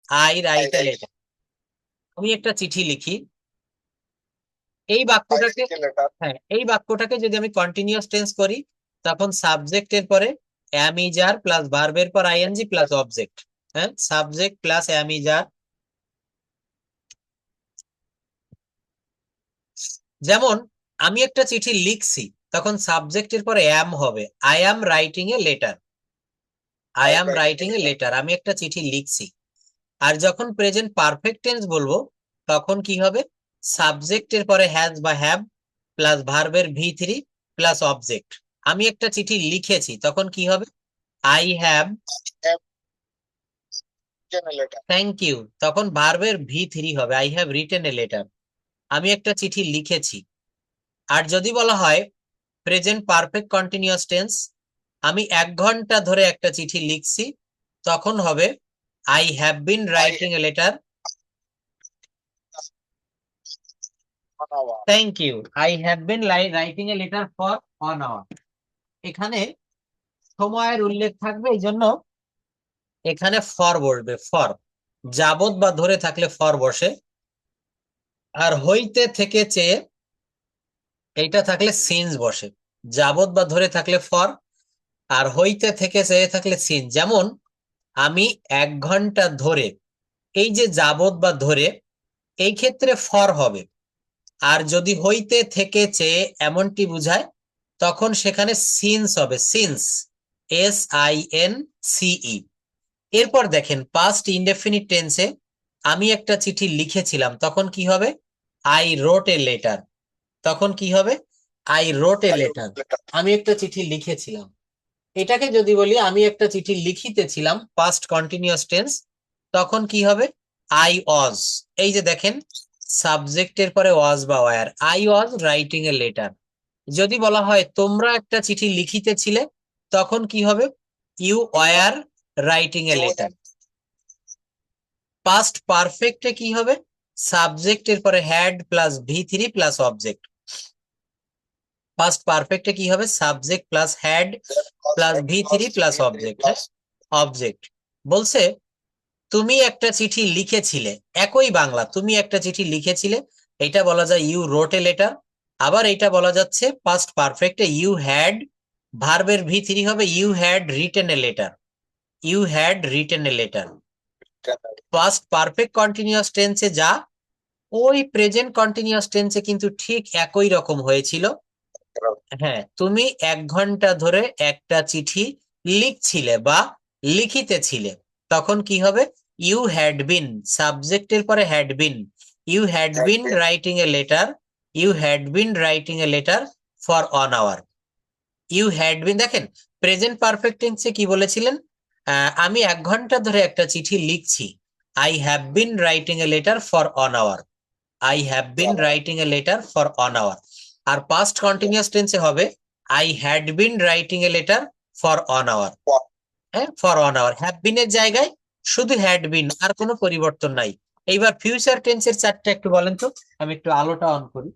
I right a letter. আমি একটা চিঠি লিখি, এই বাক্যটাকে, হ্যাঁ এই বাক্যটাকে যদি আমি কন্টিনিউয়াস টেন্স করি, তখন সাবজেক্টের পরে অ্যাম ইজ আর প্লাস ভার্বের পর আইএনজি প্লাস অবজেক্ট। হ্যাঁ, সাবজেক্ট প্লাস অ্যাম ইজ আর। যেমন আমি একটা চিঠি লিখছি, তখন সাবজেক্টের পরে অ্যাম হবে, I am writing a letter. I am writing a letter, আমি একটা চিঠি লিখছি। আর যখন প্রেজেন্ট পারফেক্ট টেন্স বলবো, তখন কি হবে, সাবজেক্টের পরে হ্যাজ বা হ্যাভ প্লাস ভার্বের ভি3 প্লাস অবজেক্ট। আমি একটা চিঠি লিখেছি, তখন কি হবে, আই হ্যাভ, থ্যাংক ইউ, তখন ভার্বের ভি3 হবে, I have written a letter. আমি একটা চিঠি লিখেছি। আর যদি বলা হয় প্রেজেন্ট পারফেক্ট কন্টিনিউয়াস টেন্স, আমি 1 ঘন্টা ধরে একটা চিঠি লিখছি, তখন হবে I have been writing a letter, thank you, I have been writing a letter for 1 hour। এখানে সময়ের উল্লেখ থাকবে, এই জন্য এখানে ফর বসবে, ফর। যাবত বা ধরে থাকলে ফর বসে, আর হইতে থেকে চেয়ে এইটা থাকলে সিন্স বসে। যাবত বা ধরে থাকলে ফর, আর হইতে থেকে চেয়ে থাকলে সিন্স। যেমন আমি 1 ঘন্টা ধরে, এই যে যাবত বা ধরে, এই ক্ষেত্রে ফর হবে। আর যদি হইতে থেকে চেয়ে এমনটি বুঝায়, তখন সেখানে সিন্স হবে, সিন্স, SINCE। এরপর দেখেন পাস্ট ইনডেফিনিট টেন্সে আমি একটা চিঠি লিখেছিলাম, তখন কি হবে, আই রোট এ লেটার। তখন কি হবে, আই রোট এ লেটার, আমি একটা চিঠি লিখেছিলাম। এটাকে যদি বলি আমি একটা চিঠি লিখিতেছিলাম, পাস্ট কন্টিনিউয়াস টেন্স, তখন কি হবে, আই ওয়াজ। এই যে দেখেন, সাবজেক্টের পরে ওয়াজ বা were, I was writing a letter. যদি বলা হয় তোমরা একটা চিঠি লিখিতেছিলে, তখন কি হবে, you were writing a letter. Past পারফেক্টে কি হবে, সাবজেক্টের পরে হ্যাড প্লাস ভি3 প্লাস অবজেক্ট। পাস্ট পারফেক্টে কি হবে, সাবজেক্ট প্লাস হ্যাড প্লাস ভি3 প্লাস অবজেক্ট। অবজেক্ট বলছে তুমি একটা চিঠি লিখেছিলে, একই বাংলা, তুমি একটা চিঠি লিখেছিলে, এটা বলা যায় ইউ রোট এ লেটার। আবার এটা বলা যাচ্ছে পাস্ট পারফেক্টে ইউ হ্যাড, ভার্বের ভি3 হবে you had written a letter, you had written a letter. Past perfect continuous টেন্সে যা, ওই প্রেজেন্ট কন্টিনিউয়াস টেন্সে কিন্তু ঠিক একই রকম হয়েছিল। হ্যাঁ, তুমি 1 ঘন্টা ধরে একটা চিঠি লিখছিলে বা লিখিতেছিলে, তখন কি হবে, ইউ হ্যাড বিন, সাবজেক্টের পরে had been, you had been writing a letter, you had been writing a letter for 1 hour। You had been, দেখেন প্রেজেন্ট পারফেক্ট টেন্সে কি বলেছিলেন, আমি 1 ঘন্টা ধরে একটা চিঠি লিখছি, I have been writing a letter for 1 hour। I have been writing a letter for 1 hour। আর পাস্ট কন্টিনিউয়াস টেন্সে হবে I had been writing a letter for 1 hour। হ্যাঁ, ফর 1 hour, হ্যাভ বিন এর জায়গায় শুধু হ্যাড বিন, আর কোনো পরিবর্তন নাই। এইবার ফিউচার টেন্সের চারটা একটু বলেন তো, আমি একটু আলোটা অন করি।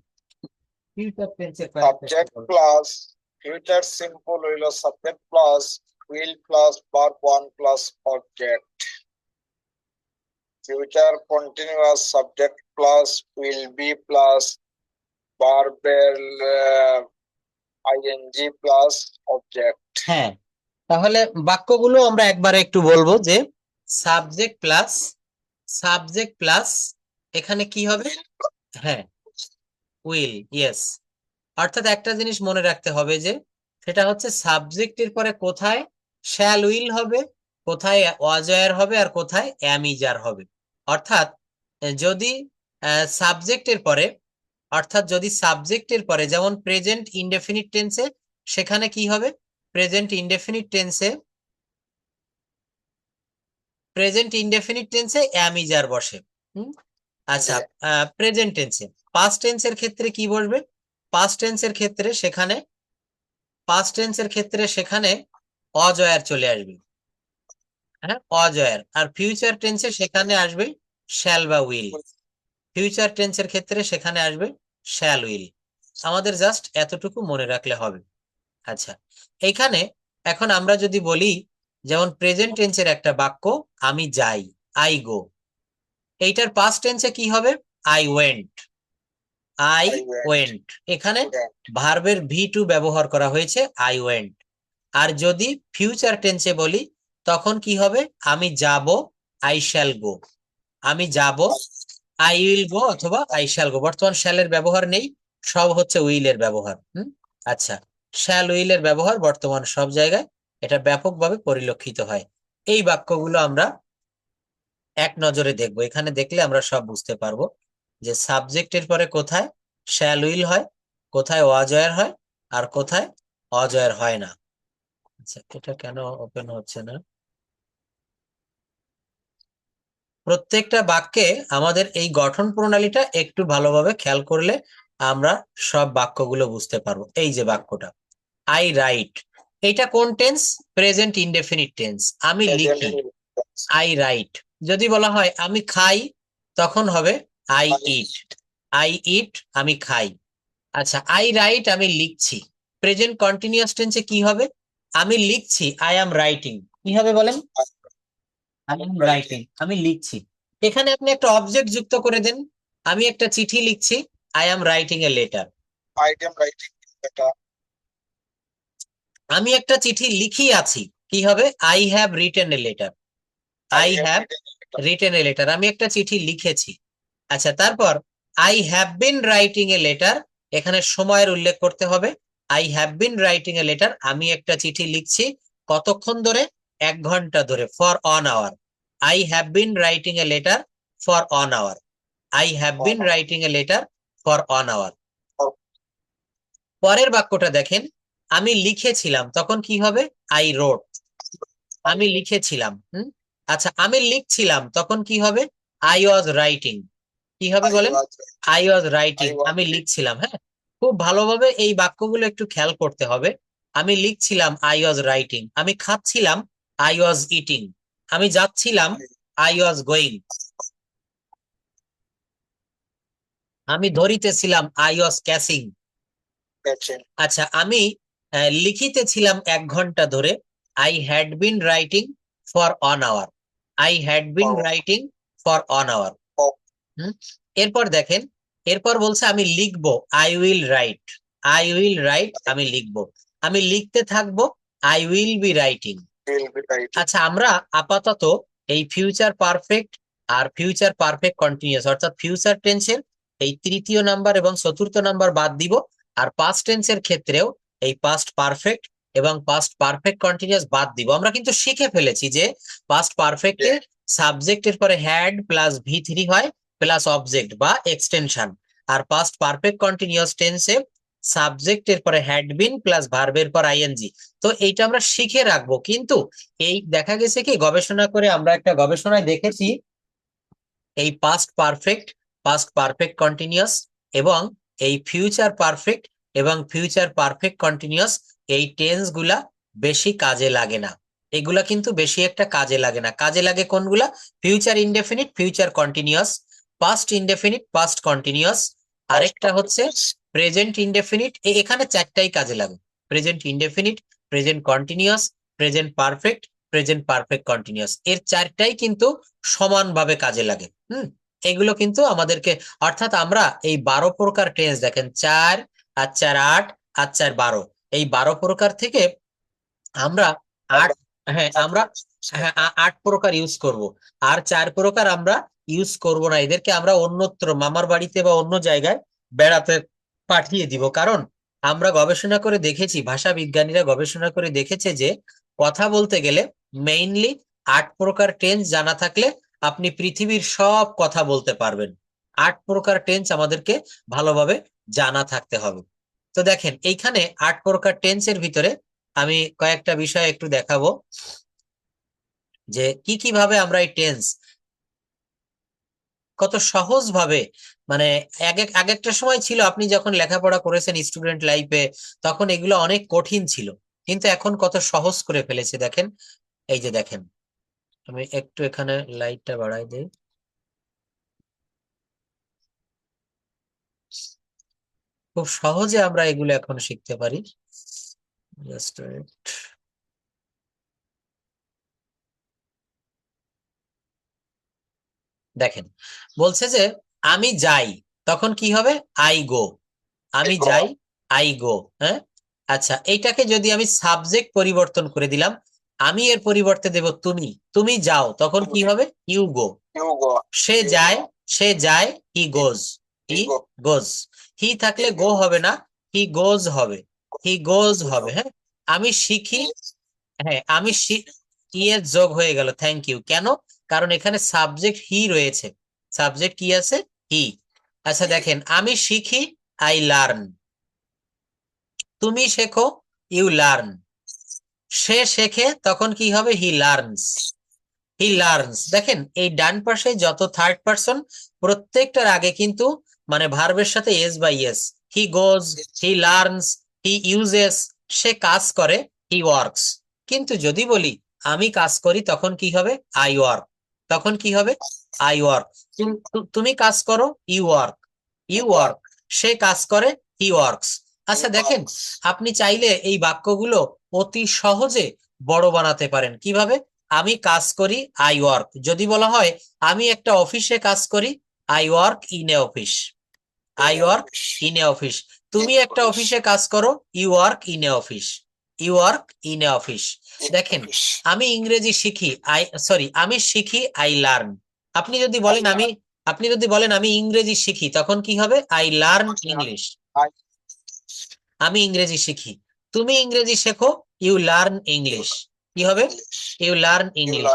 ফিউচার টেন্সের সাবজেক্ট প্লাস ফিউচার সিম্পল হইল subject plus will plus verb one plus object. Future continuous subject plus will be plus ভার্বের আইএনজি প্লাস অবজেক্ট। হ্যাঁ, তাহলে বাক্যগুলো আমরা একবারে একটু বলবো যে সাবজেক্ট প্লাস, সাবজেক্ট প্লাস এখানে কি হবে, হ্যাঁ উইল, ইয়েস। অর্থাৎ একটা জিনিস মনে রাখতে হবে যে সেটা হচ্ছে সাবজেক্টের পরে কোথায় শ্যাল উইল হবে, কোথায় ওয়াজার হবে, আর কোথায় অ্যামিজার হবে। অর্থাৎ যদি সাবজেক্টের পরে, অর্থাৎ যদি সাবজেক্টের পরে যেমন প্রেজেন্ট ইনডেফিনিট টেন্সে, সেখানে কি হবে, প্রেজেন্ট ইনডেফিনিট টেন্সে, প্রেজেন্ট ইনডেফিনিট টেন্সে অ্যামিজার বসে। আচ্ছা, প্রেজেন্ট টেন্সে, পাস্ট টেন্সের ক্ষেত্রে কি বসবে, পাস্ট টেন্সের ক্ষেত্রে সেখানে, পাস্ট টেন্সের ক্ষেত্রে সেখানে অজয়ার চলে আসবে, হ্যাঁ অজয়ার। আর ফিউচার টেন্সে সেখানে আসবে শ্যাল বা উইল। ফিউচার টেন্সের ক্ষেত্রে সেখানে আসবে শ্যাল উইল। আমাদের জাস্ট এতটুকু মনে রাখলে হবে। আচ্ছা, এইখানে এখন আমরা যদি বলি, যেমন প্রেজেন্ট টেন্সের একটা বাক্য, আমি যাই, আই গো, এইটার পাস্ট টেন্সে কি হবে? I went. I I went. Went, এখানে Went. ভার্বের ভি2 ব্যবহার করা হয়েছে, আই ওয়েন্ট। আর যদি ফিউচার টেন্সে বলি তখন কি হবে? আমি যাব, আই শ্যাল গো। আমি যাব, আই উইল গো অথবা আই শ্যাল গো। বর্তমান শ্যালের ব্যবহার নেই, সব হচ্ছে উইলের ব্যবহার। আচ্ছা, শ্যাল উইলের ব্যবহার বর্তমান সব জায়গায়, এটা ব্যাপকভাবে পরিলক্ষিত হয়। এই বাক্যগুলো আমরা এক নজরে দেখবো। এখানে দেখলে আমরা সব বুঝতে পারবো যে সাবজেক্টের পরে কোথায় শ্যাল উইল হয়, কোথায় অজয়ের হয়, আর কোথায় অজয়ের হয় না। আচ্ছা, এটা কেন ওপেন হচ্ছে না? প্রত্যেকটা বাক্যে আমাদের এই গঠন প্রণালীটা একটু ভালোভাবে খেয়াল করলে আমরা সব বাক্যগুলো বুঝতে পারবো। এই যে বাক্যটা, আই রাইট, এটা কোন টেন্স? Present indefinite tense. আমি লিখি, আই রাইট। যদি বলা হয় আমি খাই, তখন হবে আই ইট। আই ইট, আমি খাই। আচ্ছা, আই রাইট, আমি লিখছি। প্রেজেন্ট কন্টিনিউয়াস টেন্সে কি হবে? আমি লিখছি, আই অ্যাম রাইটিং। কি হবে বলেন? আই অ্যাম রাইটিং, আমি লিখছি। এখানে আপনি একটা অবজেক্ট যুক্ত করে দেন। আমি একটা চিঠি লিখছি, I am writing a letter. I am writing letter. আমি একটা চিঠি লিখি আছি, কি হবে? I have written a letter. I I have have written letter. Written a letter, আমি একটা চিঠি লিখেছি। আচ্ছা, তারপর I have been writing a letter, এখানে সময়ের উল্লেখ করতে হবে। I have been writing a letter, আমি একটা চিঠি লিখছি। কতক্ষণ ধরে? 1 ঘন্টা ধরে, for one hour. I have been writing a letter for one hour. I have been writing a letter for one hour. পরের বাক্যটা দেখেন, আমি লিখেছিলাম, তখন কি হবে? আই রোট। আমি লিখেছিলাম। আচ্ছা, আমি লিখছিলাম, তখন কি হবে? I was writing. কি হবে I বলেন? was I was I writing, was আমি লিখছিলাম। হ্যাঁ, খুব ভালোভাবে এই বাক্যগুলো একটু খেয়াল করতে হবে। আমি লিখছিলাম, আই ওয়াজ রাইটিং। আমি খাচ্ছিলাম, আই ওয়াজ ইটিং। আমি যাচ্ছিলাম, আই ওয়াজ গোয়িং। আমি ধরিতেছিলাম, আই ওয়াজ ক্যাচিং। catching. আচ্ছা, আমি লিখিতেছিলাম 1 ঘন্টা ধরে, I had been writing for one hour. I had been Oh, writing for one hour. oh, এরপর দেখেন, এরপর বলছে আমি লিখবো, I will write. I will write, আমি লিখবো। আমি লিখতে থাকবো, I will be writing. will be writing. আচ্ছা, আমরা আপাতত এই ফিউচার পারফেক্ট আর ফিউচার পারফেক্ট কন্টিনিউয়াস অর্থাৎ ফিউচার টেন্সের এই তৃতীয় নাম্বার এবং চতুর্থ নাম্বার বাদ দিব। আর পাস্ট টেন্সের ক্ষেত্রেও এই পাস্ট পারফেক্ট এবং পাস্ট পারফেক্ট কন্টিনিউয়াস বাদ দিব। আমরা কিন্তু শিখে ফেলেছি যে পাস্ট পারফেক্টে সাবজেক্টের পরে হ্যাড প্লাস ভি3 হয় প্লাস অবজেক্ট বা এক্সটেনশন। আর পাস্ট পারফেক্ট কন্টিনিউয়াস টেন্সে সাবজেক্টের পরে হ্যাড বিন প্লাস ভার্বের পর আইএনজি। তো এইটা আমরা শিখে রাখবো। কিন্তু এই দেখা গেছে কি, গবেষণা করে আমরা একটা গবেষণায় দেখেছি এই পাস্ট পারফেক্ট কন্টিনিউয়াস এবং এই ফিউচার পারফেক্ট এবং ফিউচার পারফেক্ট কন্টিনিউয়াস, এই টেন্স গুলা বেশি কাজে লাগে না। এগুলা কিন্তু বেশি একটা কাজে লাগে না। কাজে লাগে কোনগুলা? Future indefinite, future continuous, past indefinite, past continuous, আরেকটা হচ্ছে প্রেজেন্ট ইনডেফিনিট। এখানে 4টাই কাজে লাগে: present indefinite, present continuous, present perfect, present perfect continuous. এর 4টাই কিন্তু সমানভাবে কাজে লাগে। এগুলো কিন্তু আমাদেরকে, অর্থাৎ আমরা এই 12 প্রকার টেন্স দেখেন, 4 আর 4 8 আর 4 12, এই 12 প্রকার থেকে আমরা 8, হ্যাঁ আমরা, হ্যাঁ 8 প্রকার ইউজ করব। আর 4 প্রকার আমরা ইউজ করব না। এদেরকে আমরা অন্যত্র মামার বাড়িতে বা অন্য জায়গায় বেড়াতে পাঠিয়ে দিব। কারণ আমরা গবেষণা করে দেখেছি, ভাষা বিজ্ঞানীরা গবেষণা করে দেখেছে যে কথা বলতে গেলে মেইনলি 8 প্রকার টেন্স জানা থাকলে আপনি পৃথিবীর সব কথা বলতে পারবেন। 8 প্রকার টেন্স আমাদেরকে ভালোভাবে জানা থাকতে হবে। তো দেখেন, এইখানে 8 প্রকার টেন্সের ভিতরে আমি কয়েকটা বিষয় একটু দেখাবো যে কি কিভাবে আমরা এই টেন্স কত সহজ ভাবে, মানে এক একটা সময় ছিল আপনি যখন লেখাপড়া করেছেন স্টুডেন্ট লাইফে, তখন এগুলো অনেক কঠিন ছিল, কিন্তু এখন কত সহজ করে ফেলেছে দেখেন। এই যে দেখেন, আমি একটু এখানে লাইটটা বাড়াই দিই। খুব সহজে আমরা এগুলো এখন শিখতে পারি। জাস্ট দেখেন বলছে যে আমি যাই, তখন কি হবে? I go. আমি যাই, আই গো। হ্যাঁ, আচ্ছা এইটাকে যদি আমি সাবজেক্ট পরিবর্তন করে দিলাম, আমি এর পরিবর্তে দেব তুমি, তুমি যাও, তখন কি হবে? You go. You go. সে You যায়, go. সে যায়, he goes, he You go. গোজ। হি থাকলে গো হবে না, হি গোজ হবে, হি গোজ হবে। হ্যাঁ, আমি শিখি, হ্যাঁ আমি ই এর যোগ হয়ে গেল, থ্যাংক ইউ। কেন? কারণ এখানে সাবজেক্ট হি রয়েছে, সাবজেক্ট কি আছে? হি। আচ্ছা দেখেন, আমি শিখি, আই লার্ন। তুমি শেখো, ইউ লার্ন। সে শেখে, তখন কি হবে? হি লার্নস, হি লার্নস। দেখেন এই ডান পাশে যত থার্ড পারসন, প্রত্যেকটার আগে কিন্তু মানে ভার্বের সাথে এস বা es. He goes, he learns, he uses, সে কাজ করে, হি ওয়ার্কস। কিন্তু যদি বলি আমি কাজ করি, তখন কি হবে? I work. তখন কি হবে? I work. তুমি কাজ করো, ইউ ওয়ার্ক, ইউ ওয়ার্ক। সে কাজ করে, হি ওয়ার্কস। আচ্ছা দেখেন, আপনি চাইলে এই বাক্যগুলো অতি সহজে বড় বানাতে পারেন। কিভাবে? আমি কাজ করি, আই ওয়ার্ক। যদি বলা হয় আমি একটা অফিসে কাজ করি, I work in a office, I work in a office. তুমি একটা অফিসে কাজ করো, you work in a office, you work in a office. দেখেন আমি ইংরেজি শিখি, আমি শিখি, আই লার্ন। আপনি যদি বলেন আমি ইংরেজি শিখি, তখন কি হবে? আই লার্ন ইংলিশ, আমি ইংরেজি শিখি। তুমি ইংরেজি শেখো, ইউ লার্ন ইংলিশ, কি হবে? You learn English.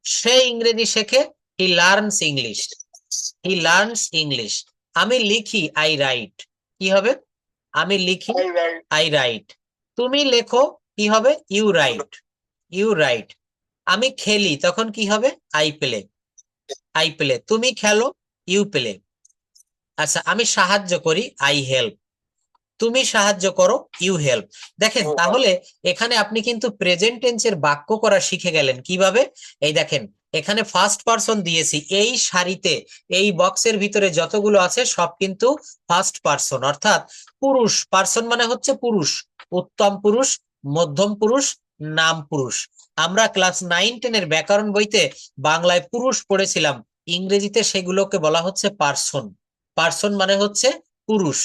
সে ইংরেজি শেখে, he learns English, he learns English. আমি লিখি, আই রাইট, কি হবে? আমি লিখি, আই রাইট। তুমি লেখো, কি হবে? You write, you write. আমি খেলি, তখন কি হবে? I play, I play. তুমি খেলো, ইউ প্লে। আচ্ছা আমি সাহায্য করি, আই হেল্প। তুমি সাহায্য করো, ইউ হেল্প। দেখেন তাহলে এখানে আপনি কিন্তু প্রেজেন্ট টেন্সের বাক্য করা শিখে গেলেন। কিভাবে? এই দেখেন এখানে ফার্স্ট পারসন দিয়েছি, এই সারিতে এই বক্সের ভিতরে যতগুলো আছে সব কিন্তু ফার্স্ট পারসন, অর্থাৎ পুরুষ। পারসন মানে হচ্ছে পুরুষ, উত্তম পুরুষ, মধ্যম পুরুষ, নাম পুরুষ। আমরা ক্লাস 9-10 এর ব্যাকরণ বইতে বাংলায় পুরুষ পড়েছিলাম, ইংরেজিতে সেগুলোকে বলা হচ্ছে পারসন। পারসন মানে হচ্ছে পুরুষ।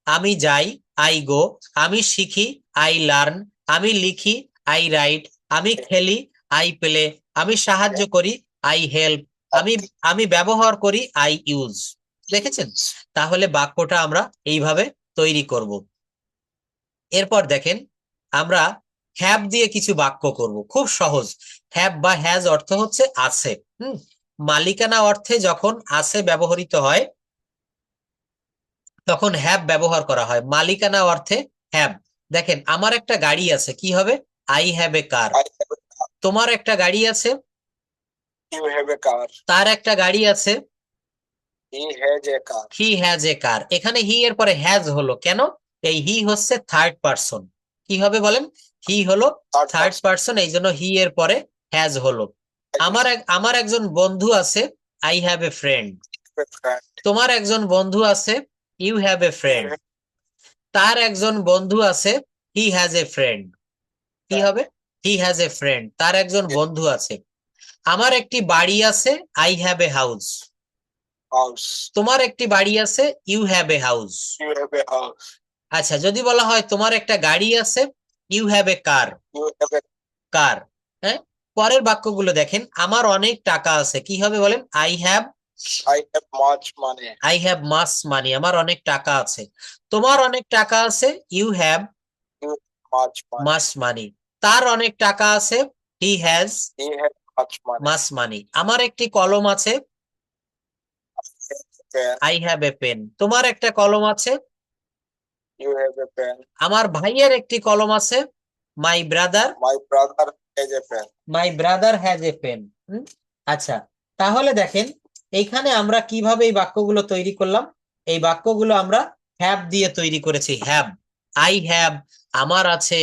আমি যাই, আই গো। আমি শিখি, আই লার্ন। আমি লিখি, আই রাইট। আমি খেলি, আই প্লে। আমি সাহায্য করি, আই হেল্প। আমি আমি ব্যবহার করি, আই ইউজ। দেখেছেন? তাহলে বাক্যটা আমরা এইভাবে তৈরি করব। এরপর দেখেন আমরা হ্যাভ দিয়ে কিছু বাক্য করব, খুব সহজ। হ্যাভ বা হ্যাজ অর্থ হচ্ছে আছে। মালিকানা অর্থে যখন আছে ব্যবহৃত হয়, তখন হ্যাভ ব্যবহার করা হয়। মালিকানা অর্থে হ্যাভ। দেখেন আমার একটা গাড়ি আছে, কি হবে? I have a car. তোমার একটা গাড়ি আছে, You have a car. তার একটা গাড়ি আছে, He has a car. He has a car. এখানে হি এর পরে হ্যাজ হলো কেন? এই হি হচ্ছে থার্ড পারসন। কি হবে বলেন? হি হলো থার্ড পারসন, এই জন্য হি এর পরে হ্যাজ হলো। আমার একজন বন্ধু আছে, আই হ্যাভ এ ফ্রেন্ড। তোমার একজন বন্ধু আছে, ইউ হ্যাভ এ ফ্রেন্ড। তার একজন বন্ধু আছে, হি হ্যাজ এ ফ্রেন্ড। কি হবে? হি হ্যাজ এ ফ্রেন্ড, তার একজন বন্ধু আছে। আমার একটি বাড়ি আছে, I have a house. House. তোমার একটি বাড়ি আছে, you have a house. You have a house. আচ্ছা যদি বলা হয় তোমার একটা গাড়ি আছে, you have a car, You have a car. হ্যাঁ, পরের বাক্যগুলো দেখেন। আমার অনেক টাকা আছে, কি হবে বলেন? I have much money. I have much money, আমার অনেক টাকা আছে। তোমার অনেক টাকা আছে, you have You much money. Much money. তার অনেক টাকা আছে, he has He has much money. Much money. আমার একটি কলম আছে, Pen. I have a pen. তোমার একটা কলম আছে। You have a pen. আমার ভাইয়ের একটি কলম আছে, my brother My brother has a pen. My brother has a pen. আচ্ছা তাহলে দেখেন এইখানে আমরা কিভাবে এই বাক্যগুলো তৈরি করলাম। এই বাক্যগুলো আমরা হ্যাভ দিয়ে তৈরি করেছি। হ্যাভ, আই হ্যাভ, আমার আছে,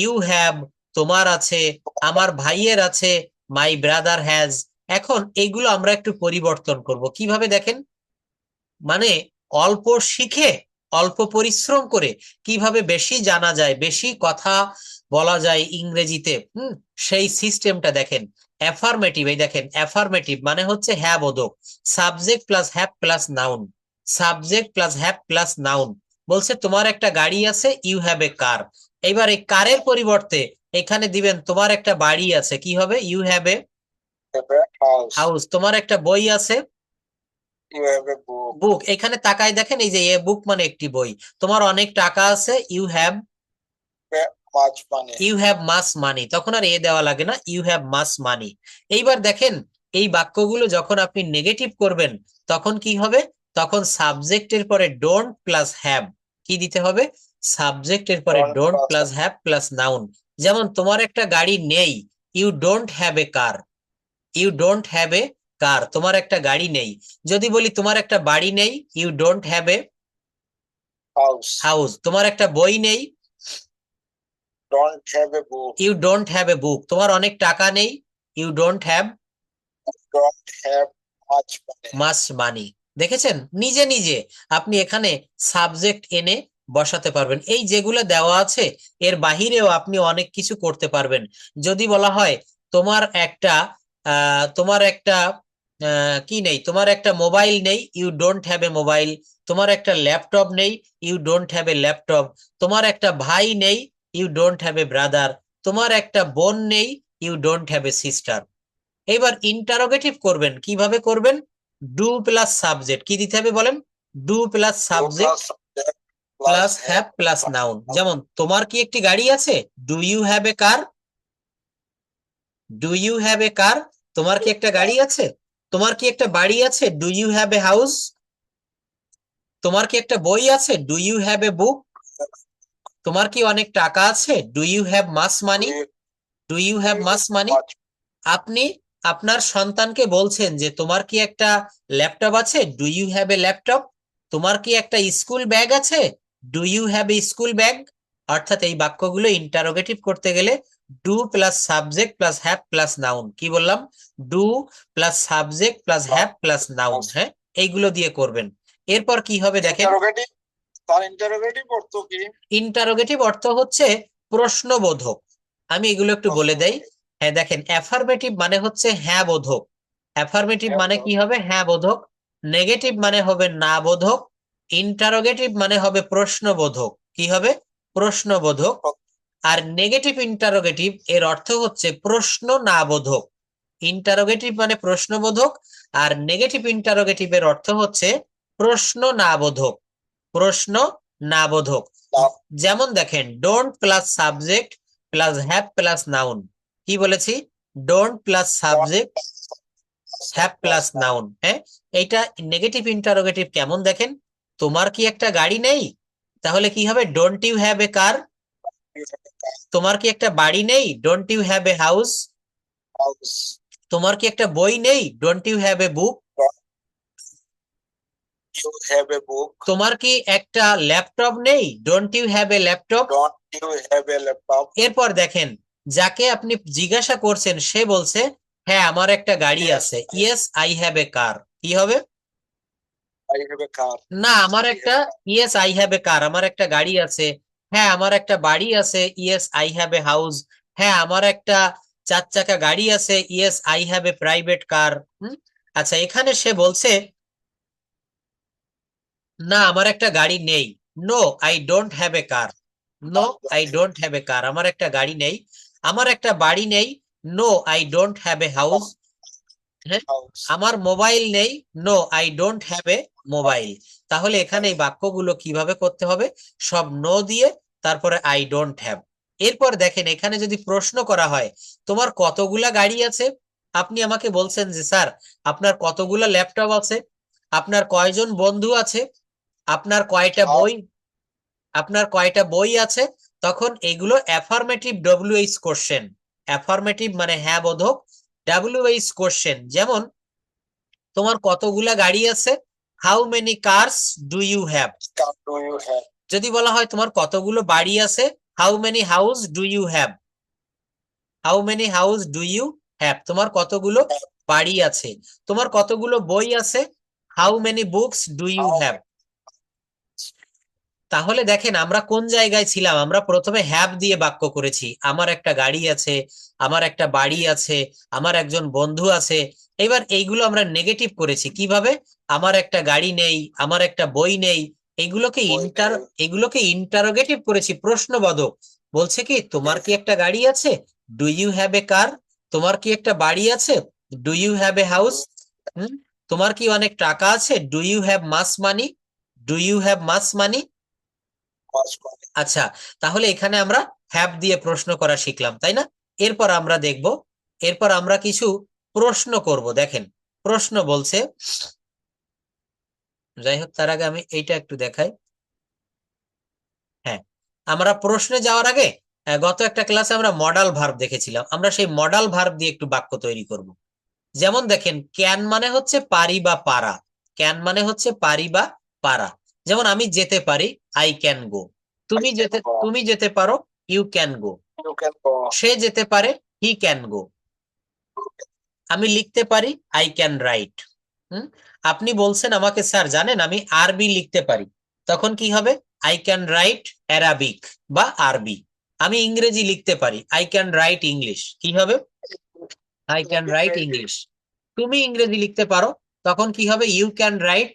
ইউ হ্যাভ, তোমার আছে, আমার ভাইয়ের আছে, মাই ব্রাদার হ্যাজ। এখন এইগুলো আমরা একটু পরিবর্তন করব। কিভাবে দেখেন, মানে অল্প শিখে অল্প পরিশ্রম করে কিভাবে বেশি জানা যায়, বেশি কথা বলা যায় ইংরেজিতে, সেই সিস্টেমটা দেখেন। অ্যাফার্মেটিভ, এই দেখেন অ্যাফার্মেটিভ মানে হচ্ছে হ্যাঁ বোধক, subject plus have plus noun, subject plus have plus noun. বলছে তোমার একটা গাড়ি আছে, ইউ হ্যাভ এ কার। এইবার এই কারের পরিবর্তে এখানে দিবেন তোমার একটা বাড়ি আছে, কি হবে? You have a have a house. House. তোমার একটা বই আছে, You have a book. বুক। এখানে তাকায় দেখেন, এই যে এ বুক মানে একটি বই। তোমার অনেক টাকা আছে, you have Much money. You have much money. তখন আর এ দেওয়া লাগে না, ইউ হ্যাভ মাস মানি। এইবার দেখেন এই বাক্যগুলো যখন আপনি নেগেটিভ করবেন তখন কি হবে? তখন সাবজেক্টের পরে ডোন্ট প্লাস হ্যাভ কি দিতে হবে? সাবজেক্টের পরে Don't don't plus plus have plus noun. যেমন তোমার একটা গাড়ি নেই, you don't have a car, you don't have a car, তোমার একটা গাড়ি নেই। যদি বলি তোমার একটা বাড়ি নেই, you don't have a house. House. তোমার একটা বই নেই, Don't have a book. You don't have a book. তোমার অনেক টাকা নেই, you don't have Don't have much money. Much money. দেখেছেন, নিজে নিজে আপনি এখানে সাবজেক্ট এনে বসাতে পারবেন। এই যেগুলো দেওয়া আছে এর বাহিরেও আপনি অনেক কিছু করতে পারবেন। যদি বলা হয় তোমার একটা কি নেই, তোমার একটা মোবাইল নেই, you don't have a mobile. তোমার একটা ল্যাপটপ নেই, you don't have a laptop. তোমার একটা ভাই নেই, you don't have a brother. তোমার একটা বোন নেই, you don't have a sister. এবার ইন্টারোগেটিভ করবেন, কিভাবে করবেন? ডু প্লাস সাবজেক্ট কি দিতে হবে বলেন? Do plus Do subject plus subject plus plus have have plus plus noun. noun. যেমন তোমার কি একটি গাড়ি আছে, do you have a car? Do you have a car? তোমার কি একটা গাড়ি আছে? তোমার কি একটা বাড়ি আছে, do you have a house? তোমার কি একটা বই আছে, do you have a book? তোমার কি অনেক টাকা আছে, do you have much money? Do you do you have have much money? much? আপনি আপনার সন্তানকে বলছেন যে তোমার কি একটা ল্যাপটপ আছে, do you have a laptop? তোমার কি একটা স্কুল ব্যাগ আছে, do you have a school bag? অর্থাৎ এই বাক্যগুলো ইন্টারোগেটিভ করতে গেলে do plus subject plus have plus noun, কি বললাম? Do plus subject plus have plus noun, হ্যাঁ, এইগুলো দিয়ে করবেন। এরপর কি হবে দেখেন, Interrogative. তার interrogative অর্থ কি? ইন্টারোগেটিভ অর্থ হচ্ছে প্রশ্নবোধক। আমি এগুলো একটু বলে দেই। হ্যাঁ দেখেন, অ্যাফার্মেটিভ মানে হচ্ছে হ্যাঁ বোধক, অ্যাফার্মেটিভ হ্যাঁ মানে বোধক। কি হবে? হ্যাঁ বোধক। নেগেটিভ মানে হবে না বোধক। ইন্টারোগেটিভ মানে হবে প্রশ্নবোধক, কি হবে? প্রশ্নবোধক। আর নেগেটিভ ইন্টারোগেটিভ এর অর্থ হচ্ছে প্রশ্ন না বোধক। ইন্টারোগেটিভ মানে প্রশ্নবোধক, আর নেগেটিভ ইন্টারোগেটিভ এর অর্থ হচ্ছে প্রশ্ন না বোধক, প্রশ্ন না বোধক। যেমন দেখেন, don't plus subject plus have plus noun, কি বলেছি? Don't plus subject have plus noun, হ্যাঁ। এইটা নেগেটিভ ইন্টারোগেটিভ কেমন দেখেন, তোমার কি একটা গাড়ি নেই? তাহলে কি হবে? Don't you have a car? তোমার কি একটা বাড়ি নেই? Don't you have a house? House. তোমার কি একটা বই নেই? Don't you have a book? You have a book. তোমার কি একটা ল্যাপটপ নেই? Don't you have a laptop? Don't you have a laptop? এরপর দেখেন, যাকে আপনি জিজ্ঞাসা করছেন সে বলছে হ্যাঁ আমার একটা গাড়ি Yes, আছে, yes I have a car, কি হবে? I have a car. না, আমার একটা yes I have a car, আমার একটা গাড়ি আছে। হ্যাঁ আমার একটা বাড়ি আছে, yes I have a house. হ্যাঁ আমার একটা 4 চাকা গাড়ি আছে, yes I have a private car. আচ্ছা, এখানে সে বলছে না আমার একটা গাড়ি নেই, no I don't have a car, no I don't have a car, আমার একটা গাড়ি নেই। আমার একটা বাড়ি নেই, no I don't have a house. হ্যাঁ, House. আমার মোবাইল নেই, no I don't have a mobile. তাহলে এখানে এই বাক্যগুলো কিভাবে করতে হবে? সব নো দিয়ে তারপরে আই ডোন্ট হ্যাভ। এরপর দেখেন, এখানে যদি প্রশ্ন করা হয় তোমার কতগুলা গাড়ি আছে, আপনি আমাকে বলছেন যে স্যার আপনার কতগুলা ল্যাপটপ আছে, আপনার কয়জন বন্ধু আছে, আপনার কয়টা বই, আপনার কয়টা বই আছে, তখন এগুলো অ্যাফার্মেটিভ ডব্লিউএইচ কোশ্চেন। অ্যাফার্মেটিভ মানে হ্যাঁ বোধক, ডব্লিউএইচ কোশ্চেন। যেমন তোমার কতগুলা গাড়ি আছে, how many cars do you have? Car do you have? যদি বলা হয় তোমার কতগুলো বাড়ি আছে, how many house do you have? How many house do you have? তোমার কতগুলো বাড়ি আছে। তোমার কতগুলো বই আছে, how many books do you How have? তাহলে দেখেন আমরা কোন জায়গায় ছিলাম, আমরা প্রথমে হ্যাভ দিয়ে বাক্য করেছি, আমার একটা গাড়ি আছে, আমার একটা বাড়ি আছে, আমার একজন বন্ধু আছে। এবার এইগুলো আমরা নেগেটিভ করেছি কিভাবে, আমার একটা গাড়ি নেই, আমার একটা বই নেই, এগুলোকে ইন্টারোগেটিভ করেছি, প্রশ্নবোধক। বলছে কি তোমার কি একটা গাড়ি আছে, do you have a car, তোমার কি একটা বাড়ি আছে, do you have a house, তোমার কি অনেক টাকা আছে, do you have much money, do you have much money. আচ্ছা, তাহলে এখানে আমরা হ্যাভ দিয়ে প্রশ্ন করা শিখলাম, তাই না? এরপর আমরা দেখব, এরপর আমরা কিছু প্রশ্ন করব। দেখেন প্রশ্ন বলছে, যাই হোক তার আগে আমি এইটা একটু দেখাই। হ্যাঁ, আমরা প্রশ্নে যাওয়ার আগে গত একটা ক্লাসে আমরা মডাল ভার্ব দেখেছিলাম, আমরা সেই মডাল ভার্ব দিয়ে একটু বাক্য তৈরি করব। যেমন দেখেন ক্যান মানে হচ্ছে পারি বা পারা, ক্যান মানে হচ্ছে পারি বা পারা। যেমন আমি যেতে পারি, আই ক্যান গো, তুমি যেতে পারো, ইউ ক্যান গো, সে যেতে পারে, হি ক্যান গো, আমি লিখতে পারি, আই ক্যান রাইট। আপনি বলছেন আমাকে স্যার জানেন আমি আরবি লিখতে পারি, তখন কি হবে, আই ক্যান রাইট অ্যারাবিক বা আরবি। আমি ইংরেজি লিখতে পারি, আই ক্যান রাইট ইংলিশ, কি হবে, আই ক্যান রাইট ইংলিশ। তুমি ইংরেজি লিখতে পারো, তখন কি হবে, ইউ ক্যান রাইট।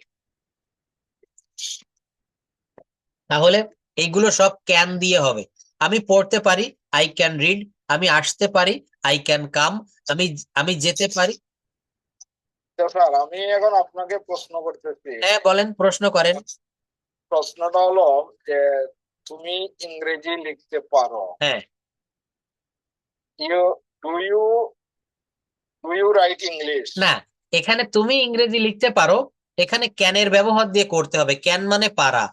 তাহলে এইগুলো সব ক্যান দিয়ে হবে। আমি পড়তে পারি, আই ক্যান রিড, আমি আসতে পারি, আই ক্যান কাম, আমি আমি যেতে পারি। স্যার আমি এখন আপনাকে প্রশ্ন করতেছি। হ্যাঁ বলেন, প্রশ্ন করেন। প্রশ্নটা হলো যে তুমি ইংরেজি লিখতে পারো, হ্যাঁ, you do you do you write English? না, এখানে তুমি ইংরেজি লিখতে পারো, এখানে ক্যানের ব্যবহার দিয়ে করতে হবে, ক্যান মানে পারা।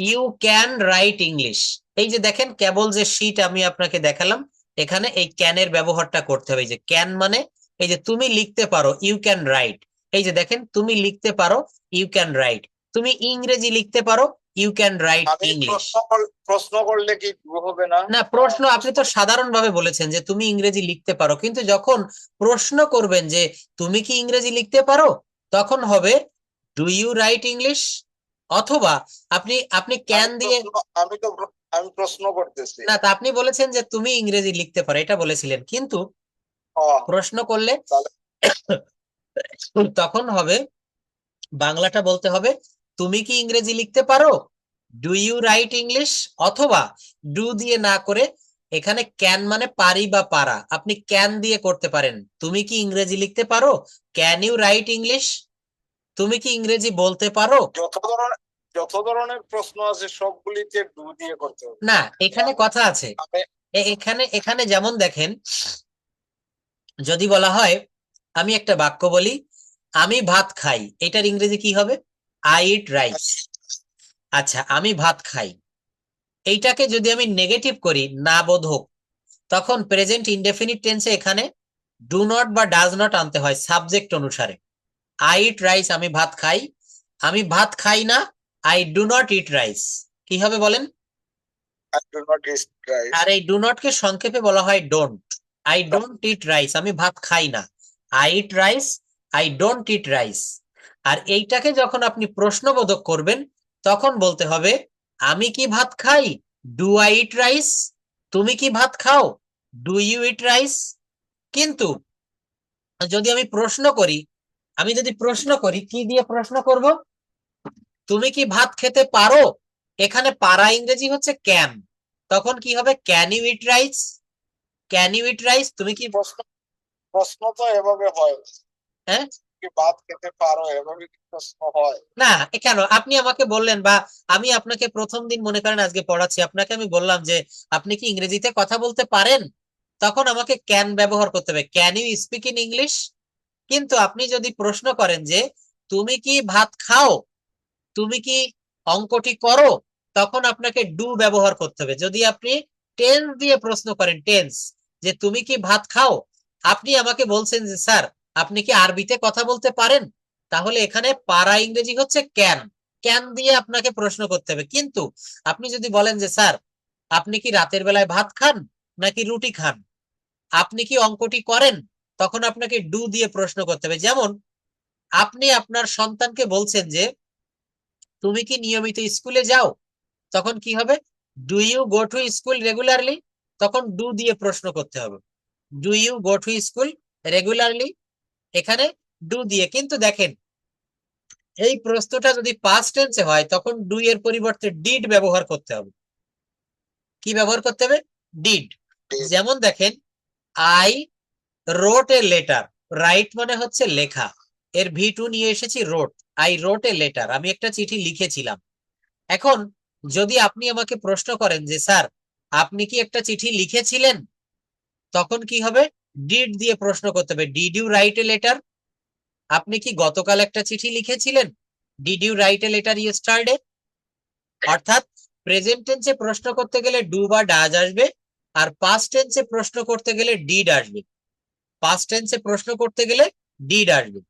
ইউ ক্যান রাইট ইংলিশ, এই যে দেখেন কেবল যে শীট আমি আপনাকে দেখালাম, এখানে এই ক্যানের ব্যবহারটা করতে হবে। এই যে ক্যান মানে এই যে তুমি লিখতে পারো, ইউ ক্যান রাইট, এই যে দেখেন তুমি লিখতে পারো, ইউ ক্যান রাইট, তুমি ইংরেজি লিখতে পারো, ইউ ক্যান রাইট আমি ইংলিশ। প্রশ্ন করলে কি true হবে না? না, প্রশ্ন আপনি তো সাধারণ ভাবে বলেছেন যে তুমি ইংরেজি লিখতে পারো, কিন্তু যখন প্রশ্ন করবেন যে তুমি কি ইংরেজি লিখতে পারো, তখন হবে ডু ইউ রাইট ইংলিশ, অথবা আপনি আপনি ক্যান দিয়ে। আমি প্রশ্ন করতেছি। না, তা আপনি বলেছেন যে তুমি ইংরেজি লিখতে পারো, এটা বলেছিলেন, কিন্তু আহ, প্রশ্ন করলে তাহলে তখন হবে, বাংলাটা বলতে হবে তুমি কি ইংরেজি লিখতে পারো, ডু ইউ রাইট ইংলিশ, অথবা ডু দিয়ে না করে এখানে ক্যান মানে পারি বা পারা, আপনি ক্যান দিয়ে করতে পারেন, তুমি কি ইংরেজি লিখতে পারো, ক্যান ইউ রাইট ইংলিশ, তুমি কি ইংরেজি বলতে পারো। যত ধরনের প্রশ্ন আছে সবগুলিতে ডু দিয়ে করতে হবে। না, এখানে কথা আছে, আমি এখানে এখানে যেমন দেখেন, যদি বলা হয় আমি একটা বাক্য বলি, আমি ভাত খাই, এটার ইংরেজি কি হবে, আই ইট রাইস। আচ্ছা, আমি ভাত খাই, এইটাকে যদি আমি নেগেটিভ করি, না বোধক, তখন প্রেজেন্ট ইনডেফিনিট টেন্সে এখানে ডু নট বা ডাজ নট আনতে হয় সাবজেক্ট অনুসারে। আই ইট রাইস, আমি ভাত খাই, আমি ভাত খাই না, I do not eat rice, কি হবে বলেন। do not eat rice. আর এই ডু নট কে সংক্ষেপে বলা হয় don't. I don't eat rice, আমি ভাত খাই না, I eat rice, I don't eat rice. আর এইটাকে যখন আপনি প্রশ্নবোধক করবেন, তখন বলতে হবে আমি কি ভাত খাই, ডু আই ইট রাইস, তুমি কি ভাত খাও, ডু ইউ ইট রাইস। কিন্তু যদি আমি প্রশ্ন করি, আমি যদি প্রশ্ন করি, কি দিয়ে প্রশ্ন করব, তুমি কি ভাত খেতে পারো, এখানে পারা ইংরেজি হচ্ছে ক্যান, তখন কি হবে, can you eat rice, can you eat rice, তুমি কি। প্রশ্ন তো এভাবে হয়, হ্যাঁ, কি ভাত খেতে পারো, এভাবে কি প্রশ্ন হয়? না, কেন আপনি আমাকে বললেন, বা আমি আপনাকে প্রথম দিন মনে করেন আজকে পড়াচ্ছি, আপনাকে আমি বললাম যে আপনি কি ইংরেজিতে কথা বলতে পারেন, তখন আমাকে ক্যান ব্যবহার করতে হবে, can you speak in English. কিন্তু আপনি যদি প্রশ্ন করেন যে তুমি কি ভাত খাও, তুমি কি অঙ্কটি করো, তখন আপনাকে ডু ব্যবহার করতে হবে। যদি আপনি টেন্স দিয়ে প্রশ্ন করেন, টেন্স, যে তুমি কি ভাত খাও, আপনি আমাকে বলছেন যে স্যার আপনি কি আরবিতে কথা বলতে পারেন, তাহলে এখানে পারা ইংরেজি হচ্ছে ক্যান, ক্যান দিয়ে আপনাকে প্রশ্ন করতে হবে। কিন্তু আপনি যদি বলেন যে স্যার আপনি কি রাতের বেলায় ভাত খান নাকি রুটি খান, আপনি কি অঙ্কটি করেন, তখন আপনাকে ডু দিয়ে প্রশ্ন করতে হবে। যেমন আপনি আপনার সন্তানকে বলছেন যে তুমি কি নিয়মিত স্কুলে যাও, তখন কি হবে, do you go to school regularly, তখন ডু দিয়ে প্রশ্ন করতে হবে, do you go to school regularly, এখানে ডু দিয়ে। কিন্তু দেখেন এই প্রশ্নটা যদি পাস্ট টেন্সে হয় তখন ডু এর পরিবর্তে ডিড ব্যবহার করতে হবে। কি ব্যবহার করতে হবে, ডিড। যেমন দেখেন আই রোট এ লেটার, রাইট মানে হচ্ছে লেখা, এর ভি2 নিয়ে এসেছি রোট, আই রোট এ লেটার, আমি একটা চিঠি লিখেছিলাম। এখন যদি আপনি আমাকে প্রশ্ন করেন যে স্যার আপনি কি একটা চিঠি লিখেছিলেন, তখন কি হবে, ডিড দিয়ে প্রশ্ন করতে হবে, did you write a letter, আপনি কি গতকাল একটা চিঠি লিখেছিলেন, did you write a letter yesterday. অর্থাৎ প্রেজেন্ট টেন্সে প্রশ্ন করতে গেলে ডু বা ডাজ আসবে, আর পাস্ট টেন্সে প্রশ্ন করতে গেলে ডিড আসবে, পাস্ট টেন্সে প্রশ্ন করতে গেলে ডিড আসবে।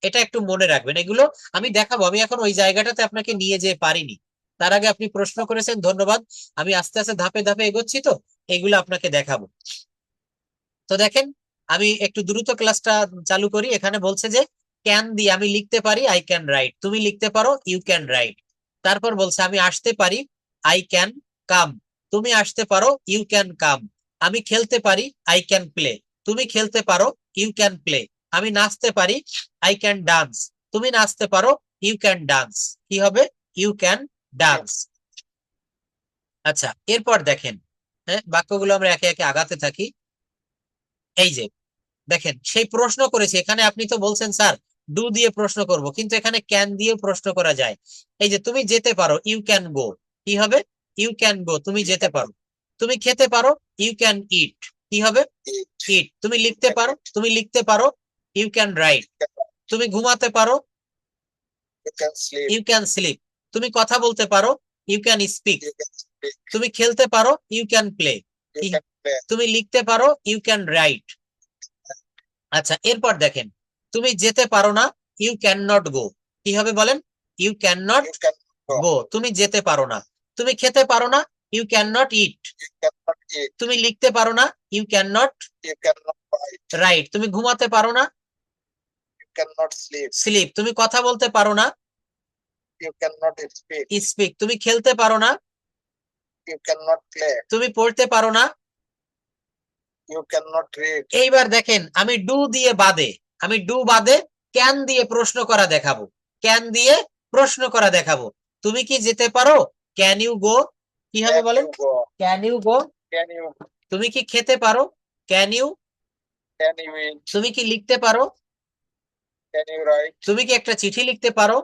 এটা একটু মনে রাখবেন, এগুলো আমি দেখাবো, আমি এখন ওই জায়গাটাতে আপনাকে নিয়ে যেতে পারিনি। তার আগে আপনি প্রশ্ন করেছেন, ধন্যবাদ। আমি আস্তে আস্তে ধাপে ধাপে এগোচ্ছি, তো এগুলো আপনাকে দেখাবো। তো দেখেন আমি একটু দ্রুত ক্লাসটা চালু করি। এখানে বলছে যে ক্যান দিয়ে আমি লিখতে পারি, আই ক্যান রাইট, তুমি লিখতে পারো, ইউ ক্যান রাইট। তারপর বলছে আমি আসতে পারি, আই ক্যান কাম, তুমি আসতে পারো, ইউ ক্যান কাম। আমি খেলতে পারি, আই ক্যান প্লে, তুমি খেলতে পারো, ইউ ক্যান প্লে। আমি নাচতে পারি, আই ক্যান ডান্স, তুমি নাচতে পারো, ইউ ক্যান ডান্স। কি হবে, ইউ ক্যান ডান্স। আচ্ছা এরপর দেখেন, হ্যাঁ বাক্যগুলো আমরা একে একে আগাতে থাকি। এই যে দেখেন সেই প্রশ্ন করেছে, এখানে আপনি তো বলছেন স্যার ডু দিয়ে প্রশ্ন করব, কিন্তু এখানে ক্যান দিয়ে প্রশ্ন করা যায়। এই যে তুমি যেতে পারো, ইউ ক্যান গো, কি হবে, ইউ ক্যান গো, তুমি যেতে পারো। তুমি খেতে পারো, ইউ ক্যান ইট, কি হবে, ইট। তুমি লিখতে পারো, তুমি লিখতে পারো, ইউ ক্যান রাইট। তুমি ঘুমাতে পারো, ইউ ক্যান স্লিপ। তুমি কথা বলতে পারো, ইউ ক্যান স্পিক। তুমি খেলতে পারো, ইউ ক্যান প্লে। তুমি লিখতে পারো, ইউ ক্যান রাইট। আচ্ছা এরপর দেখেন তুমি যেতে পারো না, ইউ ক্যান নট গো, কি হবে বলেন, ইউ ক্যান নট গো, তুমি যেতে পারো না। তুমি খেতে পারো না, ইউ ক্যান নট ইট। তুমি লিখতে পারো না, ইউ ক্যান নট রাইট। তুমি ঘুমাতে পারো না, স্লিপ। তুমি কথা বলতে পারো না, স্পিক। তুমি খেলতে পারো না, তুমি পড়তে পারো না। এইবার দেখেন আমি ডু দিয়ে বাদে, আমি ডু বাদে ক্যান দিয়ে প্রশ্ন করা দেখাবো, ক্যান দিয়ে প্রশ্ন করা দেখাবো। তুমি কি যেতে পারো, ক্যান ইউ গো, কি হবে বলেন, ক্যান ইউ গো। তুমি কি খেতে পারো, ক্যান ইউ। তুমি কি লিখতে পারো, তুমি কি একটা চিঠি লিখতে পারো,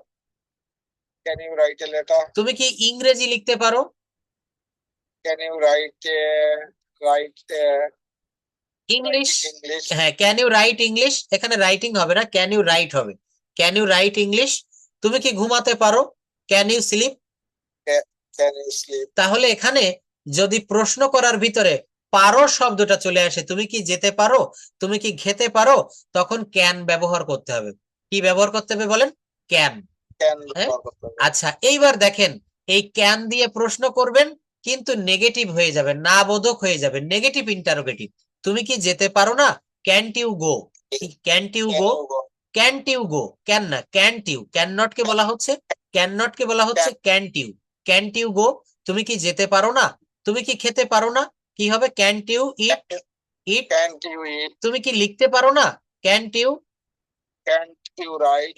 তুমি কি ইংরেজি লিখতে পারো, ইংলিশ। হ্যাঁ ক্যান ইউ রাইট ইংলিশ, এখানে রাইটিং হবে না, ক্যান ইউ রাইট হবে, ক্যান ইউ রাইট ইংলিশ। তুমি কি ঘুমাতে পারো, ক্যান ইউ স্লিপ। তাহলে এখানে যদি প্রশ্ন করার ভিতরে পারো শব্দটা চলে আসে, তুমি কি যেতে পারো, তুমি কি খেতে পারো, তখন ক্যান ব্যবহার করতে হবে। কি ব্যবহার করতে হবে বলেন, ক্যান। আচ্ছা এইবার দেখেন এই ক্যান দিয়ে প্রশ্ন করবেন, কিন্তু নেগেটিভ হয়ে যাবে, না বোধক হয়ে যাবে, নেগেটিভ ইন্টারোগেটিভ। তুমি কি যেতে পারো না, can't you go, can't you go, can't you go, can না, ক্যান্ট ইউ, ক্যান নট কে বলা হচ্ছে, ক্যান নট কে বলা হচ্ছে can't you, can't you go. তুমি কি যেতে পারো না, তুমি কি খেতে পারো না, কি হবে, ক্যান্ট ইউ ইট, ইট। তুমি কি লিখতে পারো না, ক্যান্ট ইউ।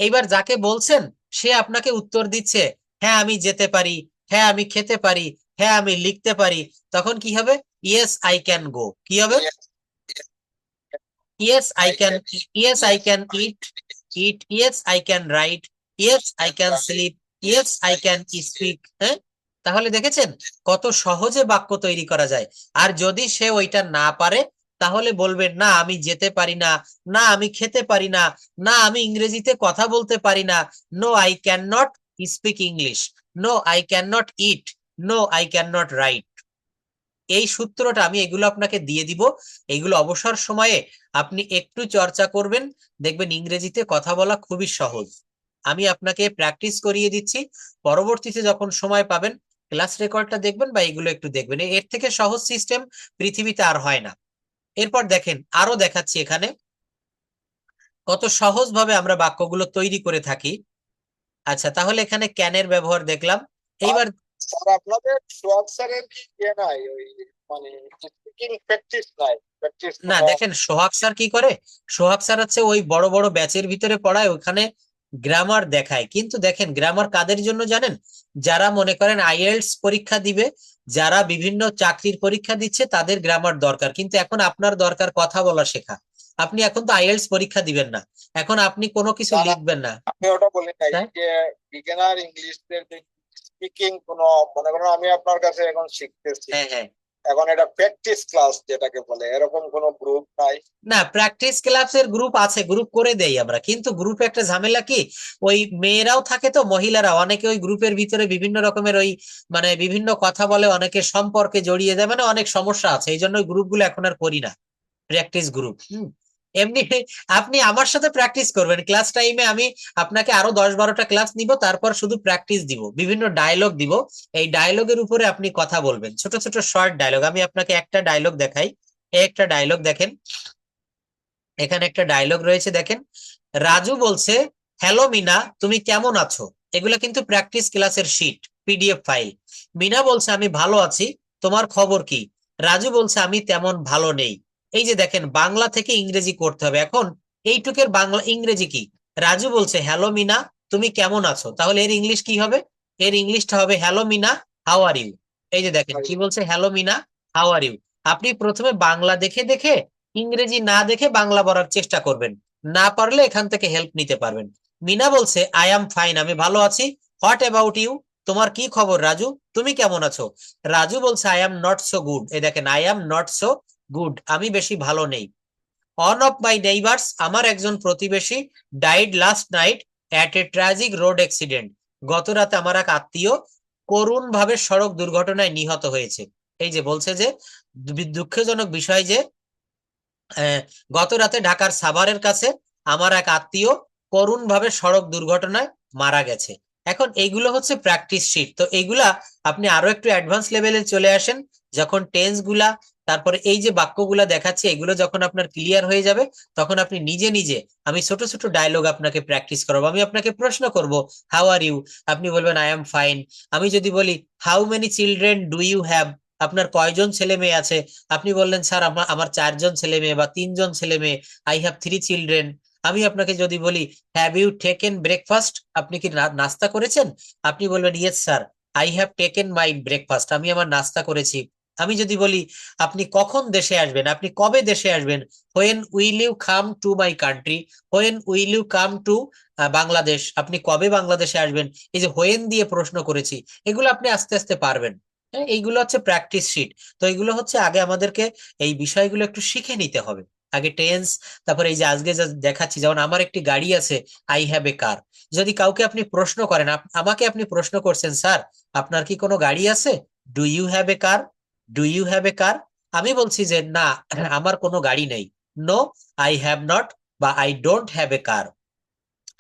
এইবার যাকে বলছেন সে আপনাকে উত্তর দিচ্ছে, হ্যাঁ আমি যেতে পারি, হ্যাঁ আমি খেতে পারি, হ্যাঁ আমি লিখতে পারি। তখন কি হবে, ইয়েস আই ক্যান গো, কি হবে, yes I can, yes I can it, it, yes I can write, yes I can slip, yes I can speak. হ্যাঁ তাহলে দেখেছেন কত সহজে বাক্য তৈরি করা যায়। আর যদি সে ওইটা না পারে তাহলে বলবেন না আমি যেতে পারি না, না আমি খেতে পারি না, না আমি ইংরেজিতে কথা বলতে পারি না, no I can not speak English, no I can not eat, no I can not write. এই সূত্রটা আমি এগুলো আপনাকে দিয়ে দিব, এগুলো অবসর সময়ে আপনি একটু চর্চা করবেন, দেখবেন ইংরেজিতে কথা বলা খুবই সহজ। আমি আপনাকে প্র্যাকটিস করিয়ে দিচ্ছি, পরবর্তীতে যখন সময় পাবেন ক্লাস রেকর্ডটা দেখবেন বা এগুলো একটু দেখবেন, এর থেকে সহজ সিস্টেম পৃথিবীতে আর হয় না। এরপর দেখেন আরো দেখাচ্ছি এখানে কত সহজ ভাবে আমরা বাক্যগুলো তৈরি করে থাকি। আচ্ছা তাহলে এখানে ক্যানের ব্যবহার দেখলাম। এইবার স্যার আপনাদের সোহাগ স্যারের কি ইয়ে নাই ওই মানে স্পিকিং প্র্যাকটিস নাই, প্র্যাকটিস না কোনো? দেখেন সোহাগ স্যার কি করে, সোহাগ স্যার হচ্ছে ওই বড় বড় ব্যাচের ভিতরে পড়ায়, ওখানে গ্রামার দেখায়। কিন্তু দেখেন গ্রামার কাদের জন্য জানেন? যারা মনে করেন আইএলটিএস পরীক্ষা দিবে, যারা বিভিন্ন চাকরির পরীক্ষা দিচ্ছে, তাদের গ্রামার দরকার। কিন্তু এখন আপনার দরকার কথা বলা শেখা। আপনি এখন তো আইএলটিএস পরীক্ষা দিবেন না, এখন আপনি কোনো কিছু না না, লিখবেন না, আমি ওটা বলি নাই তাই? যে বিগিনার ইংলিশদের যে স্পিকিং কোনো, মনে করেন আমি আপনার কাছে এখন শিখতেছি, হ্যাঁ হ্যাঁ। এখন এটা প্র্যাকটিস ক্লাস যেটাকে বলে, এরকম কোনো গ্রুপ নাই? না, প্র্যাকটিস ক্লাসের গ্রুপ আছে, গ্রুপ করে দেই আমরা, কিন্তু গ্রুপে একটা ঝামেলা কি, ওই মেয়েরাও থাকে তো, মহিলারা অনেকে ওই গ্রুপের ভিতরে বিভিন্ন রকমের ওই মানে বিভিন্ন কথা বলে, অনেকে সম্পর্কে জড়িয়ে যায়, মানে অনেক সমস্যা আছে, এই জন্য ওই গ্রুপগুলো এখন আর করি না, প্র্যাকটিস গ্রুপ। এমনি আপনি আমার সাথে প্র্যাকটিস করবেন ক্লাস টাইমে, আমি আপনাকে আরো 10-12টা ক্লাস নিব, তারপর শুধু প্র্যাকটিস দিব, বিভিন্ন ডায়লগ দিব, এই ডায়লগের উপরে আপনি কথা বলবেন, ছোট ছোট শর্ট ডায়লগ। আমি আপনাকে একটা ডায়লগ দেখাই, এই একটা ডায়লগ দেখেন, এখানে একটা ডায়লগ রয়েছে দেখেন। রাজু বলছে, হ্যালো মিনা, তুমি কেমন আছো? এগুলা কিন্তু প্র্যাকটিস ক্লাসের শিট, পিডিএফ ফাইল। মিনা বলছে, আমি ভালো আছি, তোমার খবর কি? রাজু বলছে, আমি তেমন ভালো নেই। এই যে দেখেন, বাংলা থেকে ইংরেজি করতে হবে। এখন এইটুকের বাংলা ইংরেজি কি? রাজু বলছে, হ্যালো মিনা, তুমি কেমন আছো, তাহলে এর ইংলিশ কি হবে? এর ইংলিশটা হবে, hello Meena, how are you. এই যে দেখেন কি বলছে, hello Meena, how are you. আপনি প্রথমে বাংলা দেখে দেখে, ইংরেজি না দেখে বাংলা পড়ার চেষ্টা করবেন, না পারলে এখান থেকে হেল্প নিতে পারবেন। মিনা বলছে, আই অ্যাম ফাইন, আমি ভালো আছি। What about you? তোমার কি খবর রাজু, তুমি কেমন আছো? রাজু বলছে, I am not so good. এই দেখেন, I am not so good, আমি বেশি ভালো নেই। অন অফ মাই নেইবার্স, আমার একজন প্রতিবেশী, died last night at a tragic road accident, গত রাতে আমার এক আত্মীয় করুণ ভাবে সড়ক দুর্ঘটনায় নিহত হয়েছে। এই যে বলছে যে দুঃখজনক বিষয় যে গত রাতে ঢাকার সাভারের কাছে আমার এক আত্মীয় করুণ ভাবে সড়ক দুর্ঘটনায় মারা গেছে। এখন এইগুলো হচ্ছে প্র্যাকটিস শিট, তো এইগুলা আপনি আরো একটু অ্যাডভান্স লেভেলে চলে আসেন, যখন টেন্স গুলা, তারপরে এই যে বাক্যগুলা দেখাচ্ছি, এগুলো যখন আপনার ক্লিয়ার হয়ে যাবে, তখন আপনি নিজে নিজে, আমি ছোট ছোট ডায়লগ আপনাকে প্র্যাকটিস করাবো। আমি আপনাকে প্রশ্ন করব, হাউ আর ইউ? আপনি বলবেন, আই এম ফাইন। আমি যদি বলি, how many children do you have? আপনার কয়জন ছেলে মেয়ে আছে? আপনি বললেন, স্যার আমার আমার 4জন ছেলে মেয়ে বা 3জন ছেলে মেয়ে, আই হ্যাভ 3 চিলড্রেন। আমি আপনাকে যদি বলি, হ্যাভ ইউ টেকেন ব্রেকফাস্ট? আপনি কি নাস্তা করেছেন? আপনি বলবেন, yes sir, I have taken my breakfast, আমি আমার নাস্তা করেছি। আমি যদি বলি, আপনি কখন দেশে আসবেন? আপনি কবে দেশে আসবেন? When will you come to my country? When will you come to Bangladesh? আপনি কবে বাংলাদেশে আসবেন? এই যে হোয়েন দিয়ে প্রশ্ন করেছি, এগুলো আপনি আস্তে আস্তে পারবেন। হ্যাঁ, এইগুলো হচ্ছে প্র্যাকটিস শিট। তো এইগুলো হচ্ছে আগে আমাদেরকে এই বিষয়গুলো একটু শিখে নিতে হবে, আগে টেন্স। তারপরে এই যে আজকে যা দেখাচ্ছি, যেমন আমার একটি গাড়ি আছে, আই হ্যাভ এ কার। যদি কাউকে আপনি প্রশ্ন করেন, আমাকে আপনি প্রশ্ন করছেন, স্যার আপনার কি কোনো গাড়ি আছে? Do you have a car? Do you have a car? আমি বলছি যে না, আমার কোনো গাড়ি নেই। নো, আই হ্যাভ নট, বা I don't have a car,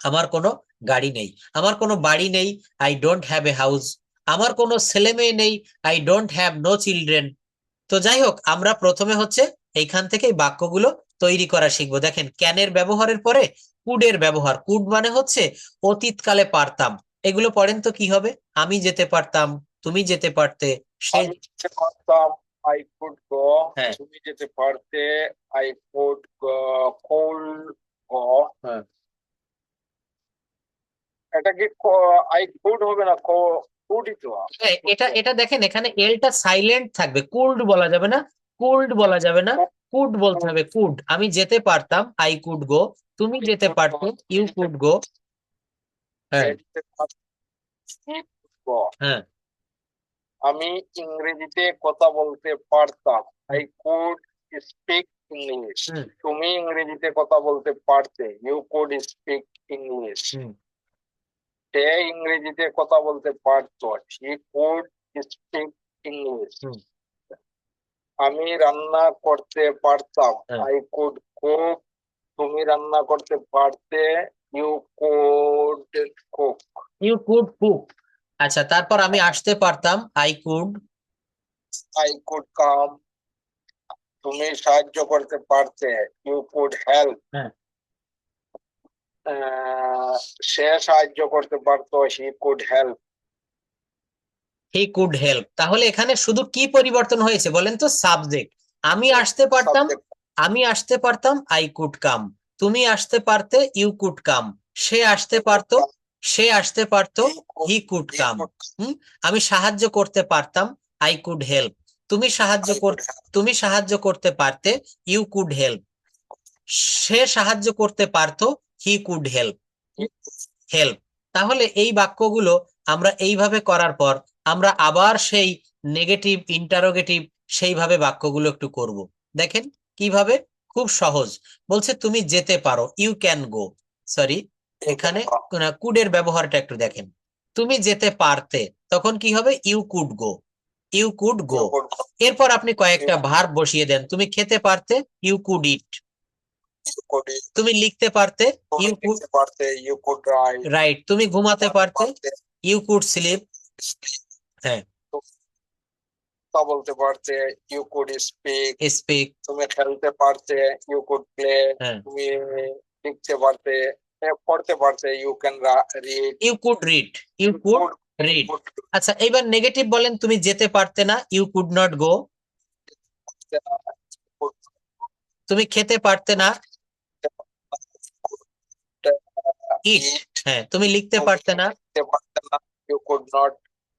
আমার কোনো গাড়ি নেই। আমার কোনো বাড়ি নেই, I don't have a house. আমার কোনো ছেলে মেয়ে নেই, I don't have no children. তো যাই হোক, আমরা প্রথমে হচ্ছে এইখান থেকে এই বাক্যগুলো তৈরি করা শিখবো। দেখেন, ক্যানের ব্যবহারের পরে কুডের ব্যবহার। কুড মানে হচ্ছে অতীতকালে পারতাম। এগুলো পড়েন তো কি হবে? আমি যেতে পারতাম, তুমি যেতে পারতে, সে। আমি যেতে পারতাম, আই কুড গো। হ্যাঁ তুমি যেতে পারতে, আই কুড কুল গো। হ্যাঁ। এটা কি আই কুড হবে না, কুডই তো। হ্যাঁ, এটা এটা দেখেন, এখানে এলটা সাইলেন্ট থাকবে, কুল্ড বলা যাবে না, কুল্ড বলা যাবে না, কুড বলতে হবে, কুড। আমি যেতে পারতাম, আই কুড গো। তুমি যেতে পারতে, ইউ কুড গো। হ্যাঁ হ্যাঁ। আমি ইংরেজিতে কথা বলতে পারতাম, আই কুড স্পিক ইংলিশ। হুম তুমি ইংরেজিতে কথা বলতে পারতে, ইউ কুড স্পিক ইংলিশ। হুম সে ইংরেজিতে কথা বলতে পারতো, হি কুড স্পিক ইংলিশ। হুম। আমি রান্না করতে পারতাম, হ্যাঁ, আই কুড কুক। তুমি রান্না করতে পারতে, you could cook. You could cook. আচ্ছা, তারপর আমি আসতে পারতাম, I could. I could come. তুমি সাহায্য করতে পারতে, ইউ কুড হেল্প। হ্যাঁ সে সাহায্য করতে পারতো, he could help. He could help. তাহলে এখানে শুধু কি পরিবর্তন হয়েছে বলেন তো? সাবজেক্ট। আমি আসতে পারতাম, Subject. আমি আসতে পারতাম, আই কুড কাম। তুমি আসতে পারতে, ইউ কুড কাম। সে আসতে পারতো, সে আসতে পারতো, he could He come. could. আমি সাহায্য করতে পারতাম, আই কুড হেল্প। তুমি সাহায্য I could have. তুমি সাহায্য করতে পারতে, ইউ কুড হেল্প। সে সাহায্য করতে পারতো, হি কুড হেল্প। হেল্প। তাহলে এই বাক্যগুলো আমরা এইভাবে করার পর আমরা আবার সেই নেগেটিভ ইন্টারোগেটিভ সেইভাবে বাক্যগুলো একটু করব। দেখেন কিভাবে, খুব সহজ। বলছে তুমি যেতে পারো, ইউ ক্যান গো। সরি, এখানে কুডের ব্যবহারটা একটু দেখেন। তুমি যেতে পারতে, তখন কি হবে? You could go, you could go. You could. এরপর আপনি কয়েকটা You ভার্ব বসিয়ে দেন। তুমি খেতে পারতে, you could eat. could eat. তুমি লিখতে পারতে, তুমি ইউ কুড লিখতে পারতে, you could write. রাইট। তুমি ঘুমাতে পারতে, ইউ কুড স্লিপ। Speak. হ্যাঁ, কথা বলতে পারতে, you could speak. স্পিক। তুমি খেলতে পারতে, you could play. হ্যাঁ, তুমি লিখতে পারতে, পড়তে পারতে, you can read. You could read, you You could could. You read. could. আচ্ছা, এইবার নেগেটিভ বলেন। তুমি যেতে পারতে না, ইউ কুড নট গো। তুমি খেতে পারতে না, ইট। Eat. হ্যাঁ, তুমি লিখতে তুমি পারতে না। লিখতে পারতে না, you could not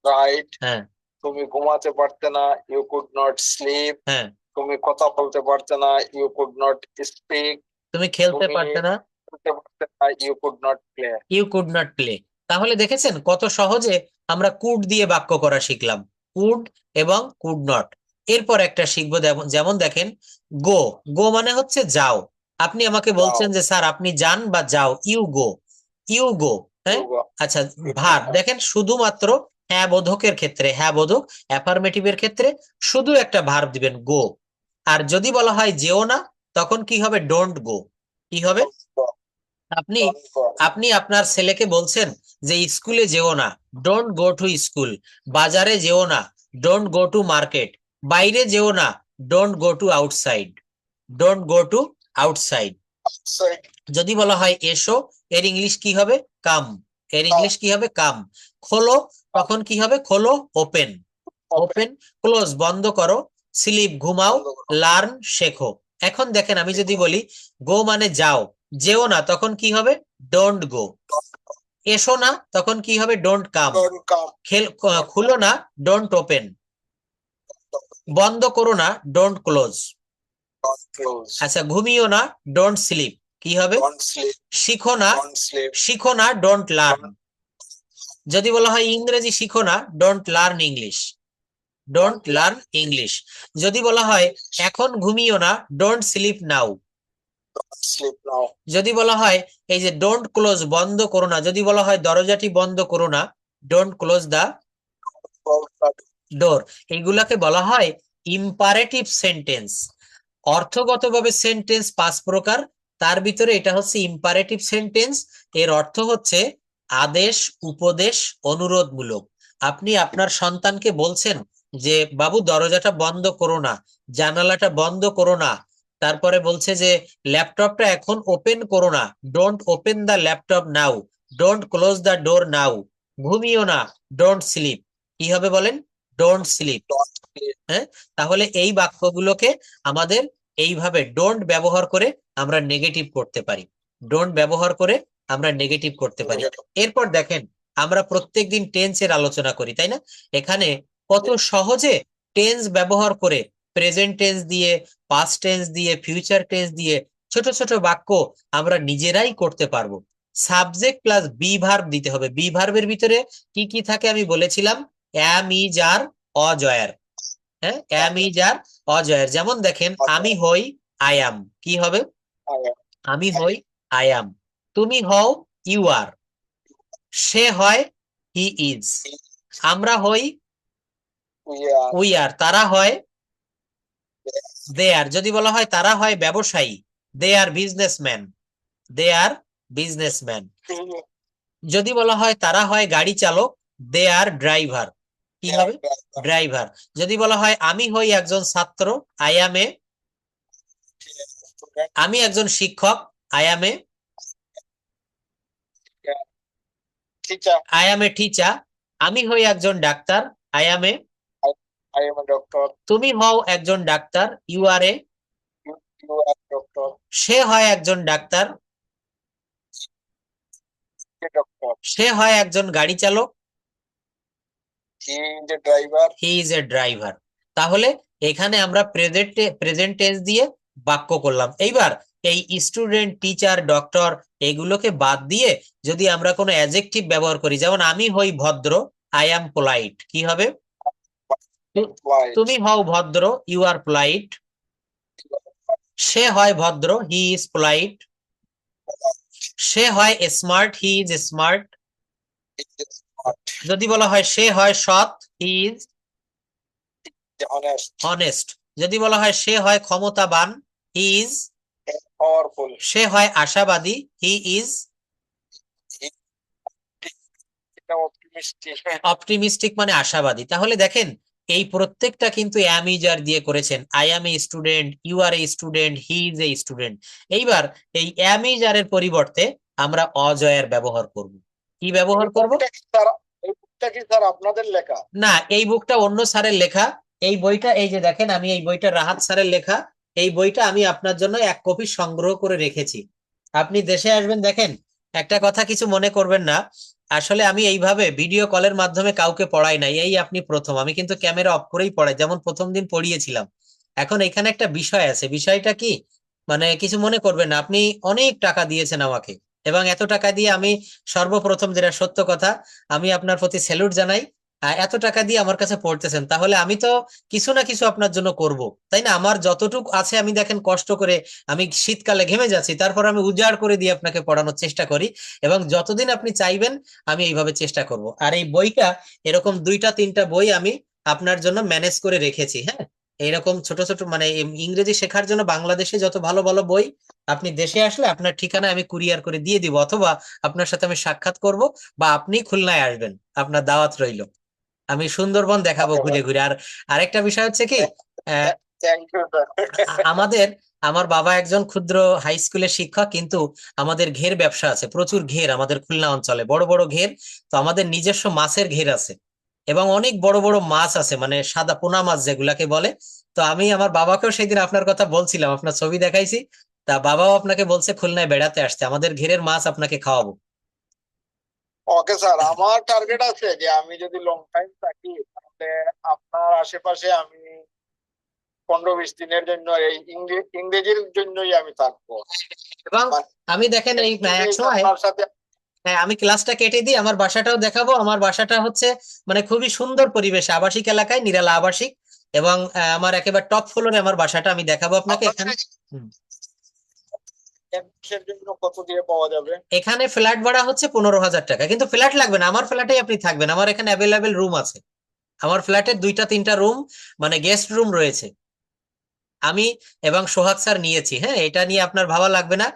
write. হ্যাঁ, তুমি ঘুমাতে পারতে না, you could not sleep. হ্যাঁ, তুমি কথা বলতে পারতে না, you could not speak. তুমি খেলতে তুমি পারতে না, খেলতে পারতে না, you could not play. You could not play. তাহলে দেখেছেন কত সহজে আমরা কুড দিয়ে বাক্য করা শিখলাম, কুড এবং কুড নট। এরপর একটা শিখবো, যেমন দেখেন গো। গো মানে হচ্ছে যাও। আপনি আমাকে বলছেন যে স্যার আপনি যান বা যাও, ইউ গো, ইউ গো। হ্যাঁ, You go. আচ্ছা, ভার্ব দেখেন শুধুমাত্র হ্যাঁ বোধকের ক্ষেত্রে, হ্যাঁ বোধক অ্যাফার্মেটিভের ক্ষেত্রে শুধু একটা ভার্ব দিবেন, গো। আর যদি বলা হয় যেও না, তখন কি হবে? ডোন্ট গো। কি হবে? Go. আপনি Don't go. আপনি আপনার ছেলেকে বলছেন যে স্কুলে যেও না, ডোন্ট গো টু স্কুল। বাজারে যেও না, ডোন্ট গো টু মার্কেট। বাইরে যেও না, don't go to outside, don't go to outside. Outside. যদি বলা হয় এসো, এর ইংলিশ কি হবে? কাম। এর ইংলিশ কি হবে? কাম। খোলো, তখন কি হবে? খোলো, ওপেন। ওপেন। ক্লোজ, বন্ধ করো। স্লিপ, ঘুমাও। বন্ধ করো। লার্ন, শেখো। এখন দেখেন আমি যদি বলি গো মানে যাও, যেও না, তখন কি হবে? Don't go. এসো না, তখন কি হবে? Don't come. Don't come. খুলো না, ডোন্ট ওপেন। বন্ধ করো না, ডোন্ট ক্লোজ। Don't close. আচ্ছা, ঘুমিও না, ডোন্ট স্লিপ। কি হবে? Don't sleep. শিখো না, Don't sleep. শিখো না, ডোন্ট লার্ন। যদি বলা হয় ইংরেজি শিখো না, don't learn English, don't learn English. যদি বলা হয় এখন ঘুমিও না, don't sleep now. Don't sleep now. যদি বলা হয় এই যে ডোন্ট ক্লোজ, বন্ধ করো না, যদি বলা হয় দরজাটি বন্ধ করো না, don't close the Close the door. এইগুলাকে বলা হয় ইম্পারেটিভ সেন্টেন্স। অর্থগতভাবে সেন্টেন্স 5 প্রকার, তার ভিতরে এটা হচ্ছে ইম্পারেটিভ সেন্টেন্স। এর অর্থ হচ্ছে আদেশ, উপদেশ, অনুরোধমূলক। আপনি আপনার সন্তানকে বলছেন যে বাবু দরজাটা বন্ধ করো না, জানালাটা বন্ধ করো না। তারপরে বলছে যে ল্যাপটপটা এখন ওপেন করো না, don't open the laptop now, don't close the door now. ঘুমিও না, ডোন্ট স্লিপ। কি হবে বলেন? Don't sleep. don't sleep. হ্যাঁ, তাহলে এই বাক্যগুলোকে আমাদের এইভাবে ডোন্ট ব্যবহার করে আমরা নেগেটিভ করতে পারি, ডোন্ট ব্যবহার করে আমরা নেগেটিভ করতে পারি। এরপর দেখেন আমরা প্রত্যেকদিন টেন্সের আলোচনা করি, তাই না? এখানে কত সহজে টেন্স ব্যবহার করে প্রেজেন্ট টেন্স দিয়ে, পাস্ট টেন্স দিয়ে, ফিউচার টেন্স দিয়ে ছোট ছোট বাক্য আমরা নিজেরাই করতে পারবো। সাবজেক্ট প্লাস বি ভার্ব দিতে হবে। বি ভার্বের ভিতরে কি কি থাকে আমি বলেছিলাম, অ্যাম, ইজ, আর, অজয়ের। হ্যাঁ, অ্যাম, ইজ, আর, অজয়ের। যেমন দেখেন আমি হই, আই অ্যাম। কি হবে? I am. আমি হই, আই অ্যাম। তুমি হও, ইউ আর। সে হয়, হি ইজ। আমরা হই, We are. We are. তারা হয়, দে আর। যদি বলা হয় তারা হয় ব্যবসায়ী, দে আর বিজনেসম্যান, দে আর বিজনেসম্যান। যদি বলা হয় তারা হয় গাড়ি চালক, দে আর ড্রাইভার। কি হবে? ড্রাইভার। যদি বলা হয় আমি হই একজন ছাত্র, আই অ্যাম এ। আমি একজন শিক্ষক, I am a, Teacher. I am a teacher. আমি হই একজন ডাক্তার, I am a, I am a doctor. তুমি হও একজন ডাক্তার, you are a, You are a doctor. সে হয় একজন ডাক্তার, A doctor. সে হয় একজন গাড়ি চালক, He is a driver. He is A driver. তাহলে এখানে আমরা প্রেজেন্ট টেন্স দিয়ে বাক্য করলাম। এইবার এই স্টুডেন্ট, টিচার, ডক্টর এগুলোকে বাদ দিয়ে যদি আমরা কোনো অ্যাডজেক্টিভ ব্যবহার করি, যেমন আমি হই ভদ্র, আই অ্যাম পোলাইট, কি হবে? White. তুমি হও ভদ্র, ইউ আর পোলাইট। সে হয় ভদ্র, হি ইজ পোলাইট। সে হয় smart, he is smart. He is smart. যদি বলা হয় সে হয় সৎ, হি ইজ Honest. অনেস্ট। যদি বলা হয় সে হয় ক্ষমতাবান, হি ইজ, Powerful. সে হয় আশাবাদী, হি ইজ Optimistic. অপটিমিস্টিক, মানে আশাবাদী। তাহলে দেখেন এই প্রত্যেকটা কিন্তু অ্যাম ইজ আর দিয়ে করেছেন। I am a student, you are a student, he is a student. এইবার এই অ্যাম ইজ আর এর পরিবর্তে আমরা অজয়ের ব্যবহার করব। কি ব্যবহার করব? এই বুকটা কি স্যার আপনাদের লেখা? না, এই বুকটা অন্য স্যারের লেখা। এই বইটা, এই যে দেখেন, আমি এই বইটা রাহাত স্যারের লেখা। এই বইটা আমি আপনার জন্য এক কপি সংগ্রহ করে রেখেছি। আপনি দেশে আসবেন, দেখেন একটা কথা কিছু মনে করবেন না, আসলে আমি এইভাবে ভিডিও কলের মাধ্যমে কাউকে পড়াই নাই, এই আপনি প্রথম। আমি কিন্তু ক্যামেরা অফ করেই পড়াই, যেমন প্রথম দিন পড়িয়েছিলাম। এখন এখানে একটা বিষয় আছে, বিষয়টা কি, মানে কিছু মনে করবেন না, আপনি অনেক টাকা দিয়েছেন আমাকে, এবং এত টাকা দিয়ে আমি সর্বপ্রথম, যেটা সত্য কথা, আমি আপনার প্রতি স্যালুট জানাই। এত টাকা দিয়ে আমার কাছে পড়তেছেন, তাহলে আমি তো কিছু না কিছু আপনার জন্য করব, তাই না? আমার যতটুকু আছে, আমি দেখেন কষ্ট করে, আমি শীতকালে ঘেমে যাচ্ছি, তারপর আমি উজাড় করে দিয়ে আপনাকে পড়ানোর চেষ্টা করি, এবং যতদিন আপনি চাইবেন আমি এইভাবে চেষ্টা করব। আর এই বইটা, এরকম 2টা 3টা বই আমি আপনার জন্য ম্যানেজ করে রেখেছি। হ্যাঁ, এইরকম ছোট ছোট, মানে ইংরেজি শেখার জন্য বাংলাদেশে যত ভালো ভালো বই, আপনি দেশে আসলে আপনার ঠিকানায় আমি কুরিয়ার করে দিয়ে দিব, অথবা আপনার সাথে আমি সাক্ষাৎ করব, বা আপনি খুলনায় আসবেন, আপনার দাওয়াত রইল। আমি সুন্দরবন দেখাবো ঘুরে ঘুরে। আর আরেকটা বিষয় হচ্ছে কি, আহ, থ্যাংক ইউ স্যার। আমাদের, আমার বাবা একজন ক্ষুদ্র হাই স্কুলের শিক্ষক, কিন্তু আমাদের ঘের ব্যবসা আছে, প্রচুর ঘের আমাদের খুলনা অঞ্চলে, বড় বড় ঘের। তো আমাদের নিজস্ব মাছের ঘের আছে, এবং অনেক বড় বড় মাছ আছে, মানে সাদা পোনা মাছ যেগুলাকে বলে। তো আমি আমার বাবাকেও সেদিন আপনার কথা বলছিলাম, আপনার ছবি দেখাইছি। তা বাবাও আপনাকে বলছে খুলনায় বেড়াতে আসতে, আমাদের ঘেরের মাছ আপনাকে খাওয়াবো। ওকে স্যার, আমার টার্গেট আছে যে আমি যদি লং টাইম থাকি তাহলে আপনার আশেপাশে আমি 15-20 দিনের জন্য এই ইংরেজির জন্যই আমি থাকবো। এবং মানে আমি দেখেন এই এক সময়, আপনার সাথে হ্যাঁ, আমি ক্লাসটা কেটে দিই, আমার বাসাটাও দেখাবো। আমার বাসাটা হচ্ছে মানে খুবই সুন্দর পরিবেশ, আবাসিক এলাকায়, নিরালা আবাসিক, এবং আমার একেবারে টপ ফ্লোরে আমার বাসাটা, আমি দেখাবো আপনাকে এখানে। হুম। কিসের জন্য কত দিয়ে পাওয়া যাবে? এখানে ফ্ল্যাট ভাড়া হচ্ছে 15,000 টাকা, কিন্তু ফ্ল্যাট লাগবে না, আমার ফ্ল্যাটেই আপনি থাকবেন, আমার এখানে অ্যাভেলেবেল রুম আছে। আমার ফ্ল্যাটে 2টা 3টা রুম, মানে গেস্ট রুম রয়েছে, আমি এবং সোহাগ স্যার নিয়েছি। হ্যাঁ, এটা নিয়ে আপনার ভাবা লাগবে না।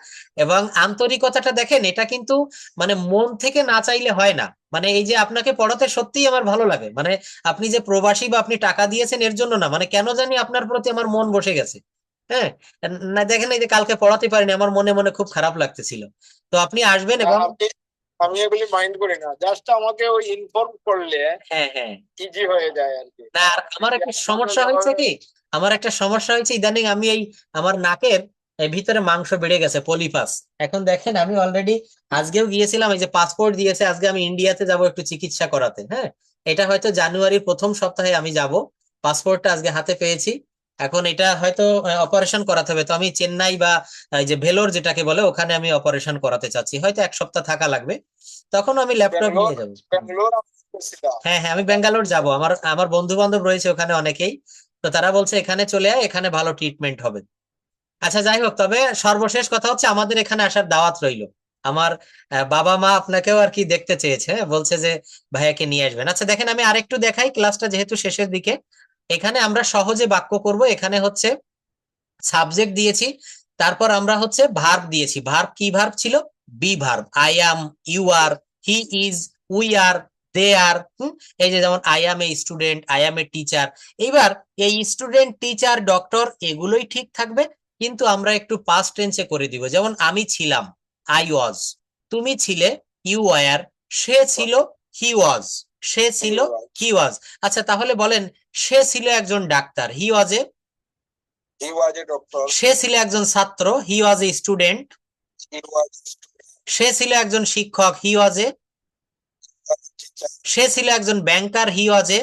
এবং আন্তরিকতাটা দেখেন, এটা কিন্তু মানে মন থেকে না চাইলে হয় না। মানে এই যে আপনাকে পড়াতে সত্যিই আমার ভালো লাগে, মানে আপনি যে প্রবাসী বা আপনি টাকা দিয়েছেন এর জন্য না, মানে কেন জানি আপনার প্রতি আমার মন বসে গেছে। হ্যাঁ, না দেখেন, এই যে কালকে পড়াতে পারিনি, আমার মনে মনে খুব খারাপ লাগতেছিল। তো আপনি আসবেন, এবং আমি এগুলি মাইন্ড করি না, জাস্ট আমাকে ওই ইনফর্ম করলে হ্যাঁ হ্যাঁ, ইজি হয়ে যায় আর কি। না আর আমার একটা সমস্যা হয়েছে কি, আমার একটা সমস্যা হয়েছে ইদানিং, আমি এই আমার নাকের এই ভিতরে মাংস বেড়ে গেছে, পলিপাস। এখন দেখেন আমি অলরেডি আজকেও গিয়েছিলাম, এই যে পাসপোর্ট দিয়েছে, আজকে আমি ইন্ডিয়াতে যাব একটু চিকিৎসা করাতে। হ্যাঁ, এটা হয়তো জানুয়ারির প্রথম সপ্তাহে আমি যাব, পাসপোর্টটা আজকে হাতে পেয়েছি। এখন এটা হয়তো অপারেশন করাতে হবে, তো আমি চেন্নাই বা এই যে ভেলোর যেটাকে বলে, ওখানে আমি অপারেশন করাতে চাচ্ছি, হয়তো 1 সপ্তাহ থাকা লাগবে, তখন আমি ল্যাপটপ ব্যাঙ্গালোর নিয়ে যাবো। ব্যাঙ্গালোর আমি গেছিলাম। হ্যাঁ হ্যাঁ, আমি ব্যাঙ্গালোর যাব, আমার আমার বন্ধু বান্ধব রয়েছে ওখানে অনেকেই। তো তারা বলছে এখানে চলে আয়, এখানে ভালো ট্রিটমেন্ট হবে। আচ্ছা, যাই হোক, তবে সর্বশেষ কথা হচ্ছে আমাদের এখানে আসার দাওয়াত রইলো। আমার বাবা মা আপনাকেও আর কি দেখতে চেয়েছে, হ্যাঁ, বলছে যে ভাইয়াকে নিয়ে আসবেন। আচ্ছা দেখেন, আমি আরেকটু দেখাই, ক্লাসটা যেহেতু শেষের দিকে। এখানে আমরা সহজে বাক্য করব। এখানে হচ্ছে সাবজেক্ট দিয়েছি, তারপর আমরা হচ্ছে ভার্ব দিয়েছি। ভার্ব কি ভার্ব ছিল? Be verb. I am, you are, he is, we are, they are. এই যে যেমন I am a student, I am a teacher. এইবার এই স্টুডেন্ট, টিচার, ডক্টর এগুলোই ঠিক থাকবে, কিন্তু আমরা একটু পাস্ট টেন্সে করে দিব। যেমন আমি ছিলাম, আই ওয়াজ, তুমি ছিলে, ইউ ওয়ার, সে ছিল, হি ওয়াজ, সে ছিল হি ওয়াজ। আচ্ছা তাহলে বলেন সে ছিল একজন ডাক্তার, he was a. He was a doctor. সে ছিল একজন ছাত্র, he was a student. He was a student. সে ছিল একজন শিক্ষক, হি ওয়াজ এ। Teacher. সে ছিল একজন ব্যাংকার, হি was a.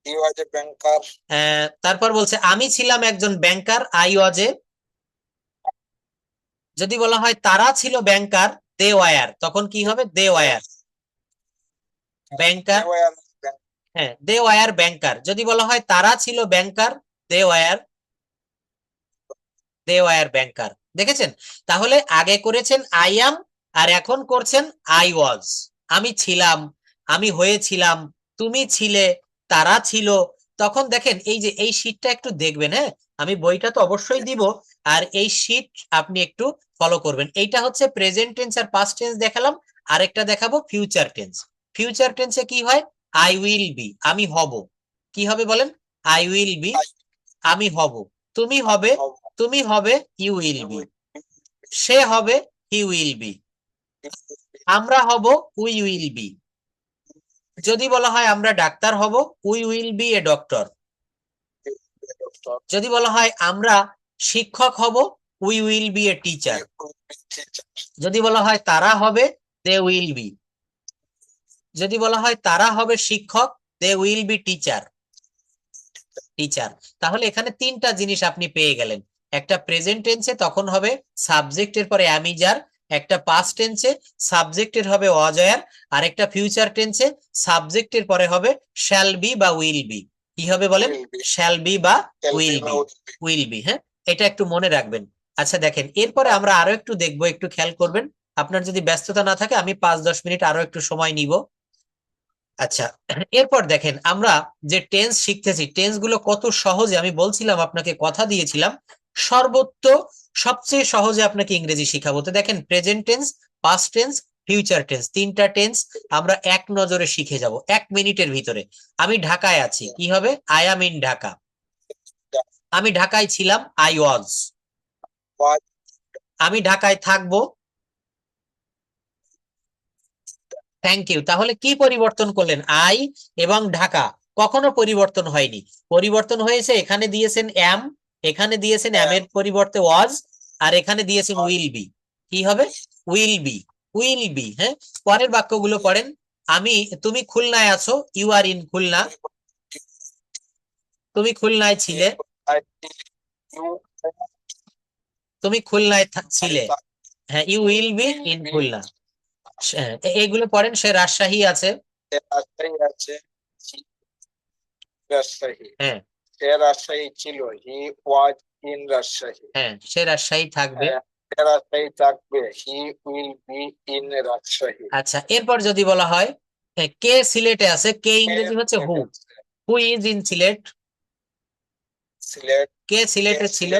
He was a banker. তারপর বলছে আমি ছিলাম একজন ব্যাংকার, আই ওয়াজ এ। যদি বলা হয় তারা ছিল ব্যাংকার, দে ওয়ার, তখন কি হবে? They were banker. They were bank- হ্যাঁ, দে ওয়ার ব্যাংকার। যদি বলা হয় তারা ছিল ব্যাংকার, দে ওয়ার ব্যাংকার। দেখেছেন? তাহলে আগে করেছেন আই অ্যাম, আর এখন করছেন আই ওয়াজ। আমি ছিলাম, আমি হয়েছিলাম, তুমি ছিলে, তারা ছিল। তখন দেখেন এই যে এই শীটটা একটু দেখবেন, হ্যাঁ আমি বইটা তো অবশ্যই দিব, আর এই শীট আপনি একটু ফলো করবেন। এইটা হচ্ছে প্রেজেন্ট টেন্স আর পাস্ট টেন্স দেখালাম, আরেকটা দেখাবো ফিউচার টেন্স। ফিউচার টেন্সে কি হয়? আই উইল বি, আমি হব। কি হবে বলেন? আই উইল বি, আমি হব। তুমি হবে, তুমি হবে, ইউ উইল বি। সে হবে, হি উইল বি। আমরা হব, উই উইল বি। যদি বলা হয় আমরা ডাক্তার হব, we will B a doctor. doctor. যদি বলা হয় আমরা শিক্ষক হব, we will B a teacher. He will be teacher. যদি বলা হয় তারা হবে, দে উইল বি। যদি বলা হয় তারা হবে শিক্ষক, they will be teacher. Teacher. তাহলে এখানে তিনটা জিনিস আপনি পেয়ে গেলেন। একটা প্রেজেন্ট টেন্সে তখন হবে সাবজেক্টের পরে অ্যাম ইজ আর, একটা পাস্ট টেন্সে সাবজেক্টের হবে ওয়াজ ওয়্যার, আর একটা ফিউচার টেন্সে সাবজেক্টের পরে হবে শ্যাল বি বা উইল বি। কি হবে বলেন? Will be. শ্যাল বি বা Shall be উইল বা be. will be. Will be, হ্যাঁ এটা একটু মনে রাখবেন। আচ্ছা দেখেন এরপরে আমরা আরো একটু দেখবো, একটু খেয়াল করবেন। আপনার যদি ব্যস্ততা না থাকে আমি 5-10 মিনিট আরো একটু সময় নিব। আচ্ছা এরপর দেখেন আমরা যে টেন্স শিখতেছি, টেন্স গুলো কত সহজে, আমি বলছিলাম আপনাকে, কথা দিয়েছিলাম সবচেয়ে সহজে আপনাকে ইংরেজি শিখাবো। তো দেখেন present tense, past tense, future tense, তিনটা টেন্স আমরা এক নজরে শিখে যাব 1 মিনিটের ভিতরে। আমি ঢাকায় আছি, কি হবে? I am in Dhaka. আমি ঢাকায় ছিলাম, আই ওয়াজ। Was আমি ঢাকায় থাকবো, থ্যাংক ইউ। তাহলে কি পরিবর্তন করলেন? আই এবং ঢাকা কখনো পরিবর্তন হয়নি। পরিবর্তন হয়েছে এখানে দিয়েছেন এম, এখানে দিয়েছেন এম এর পরিবর্তে ওয়াজ, আর এখানে দিয়েছেন উইল বি। কি হবে? Will be, will be. হ্যাঁ, পরের বাক্যগুলো পড়েন। তুমি খুলনায় আছো, ইউ আর ইন খুলনা। তুমি খুলনায় ছিলে, I you তুমি খুলনায় ছিলে। হ্যাঁ, you will be in Khulna. এগুলো পড়েন। সে রাজশাহী আছে। রাজশাহী আছে। রাজশাহী। হ্যাঁ সে রাজশাহী ছিল। হি ওয়াজ ইন রাজশাহী। হ্যাঁ, সে রাজশাহী থাকবে। সে রাজশাহী থাকবে। He will be in Rajshahi. আচ্ছা এরপর যদি বলা হয় কে সিলেটে আছে, কে ইংরেজি হচ্ছে who. Who is in Sylhet. Sylhet. কে সিলেটে ছিল।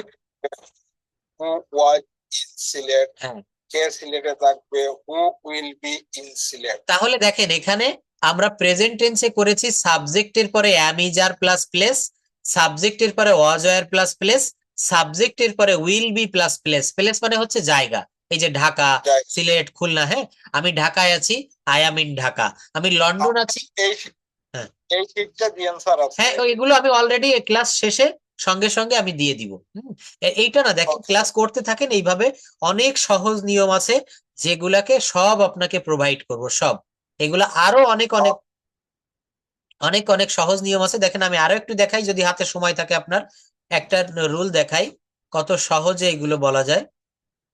Who was in Sylhet. হ্যাঁ, কে সিলেটে থাকবে। Who will be in Sylhet. তাহলে দেখেন এখানে আমরা প্রেজেন্ট টেন্সে করেছি সাবজেক্টের পরে am is are plus place, সাবজেক্টের পরে ওয়াজ ওয়্যার প্লাস প্লেস, সাবজেক্টের পরে will be plus place. Place মানে হচ্ছে জায়গা। এই যে ঢাকা, সিলেট, খুলনা। হ্যাঁ, আমি ঢাকায় আছি, আই অ্যাম ইন ঢাকা। আমি লন্ডন আছি। হ্যাঁ এই শিটটা দিয়ে অ্যানসার আছে। হ্যাঁ, এগুলো আমি অলরেডি ক্লাস শেষে সঙ্গে সঙ্গে আমি দিয়ে দিব। এইটা না, দেখেন ক্লাস করতে থাকেন এইভাবে। অনেক সহজ নিয়ম আছে যেগুলাকে সব আপনাকে প্রোভাইড করব, সব এগুলা আরো অনেক অনেক অনেক অনেক সহজ নিয়ম আছে। দেখেন আমি আরো একটু দেখাই যদি হাতে সময় থাকে আপনার। একটা রুল দেখাই কত সহজে এগুলো বলা যায়,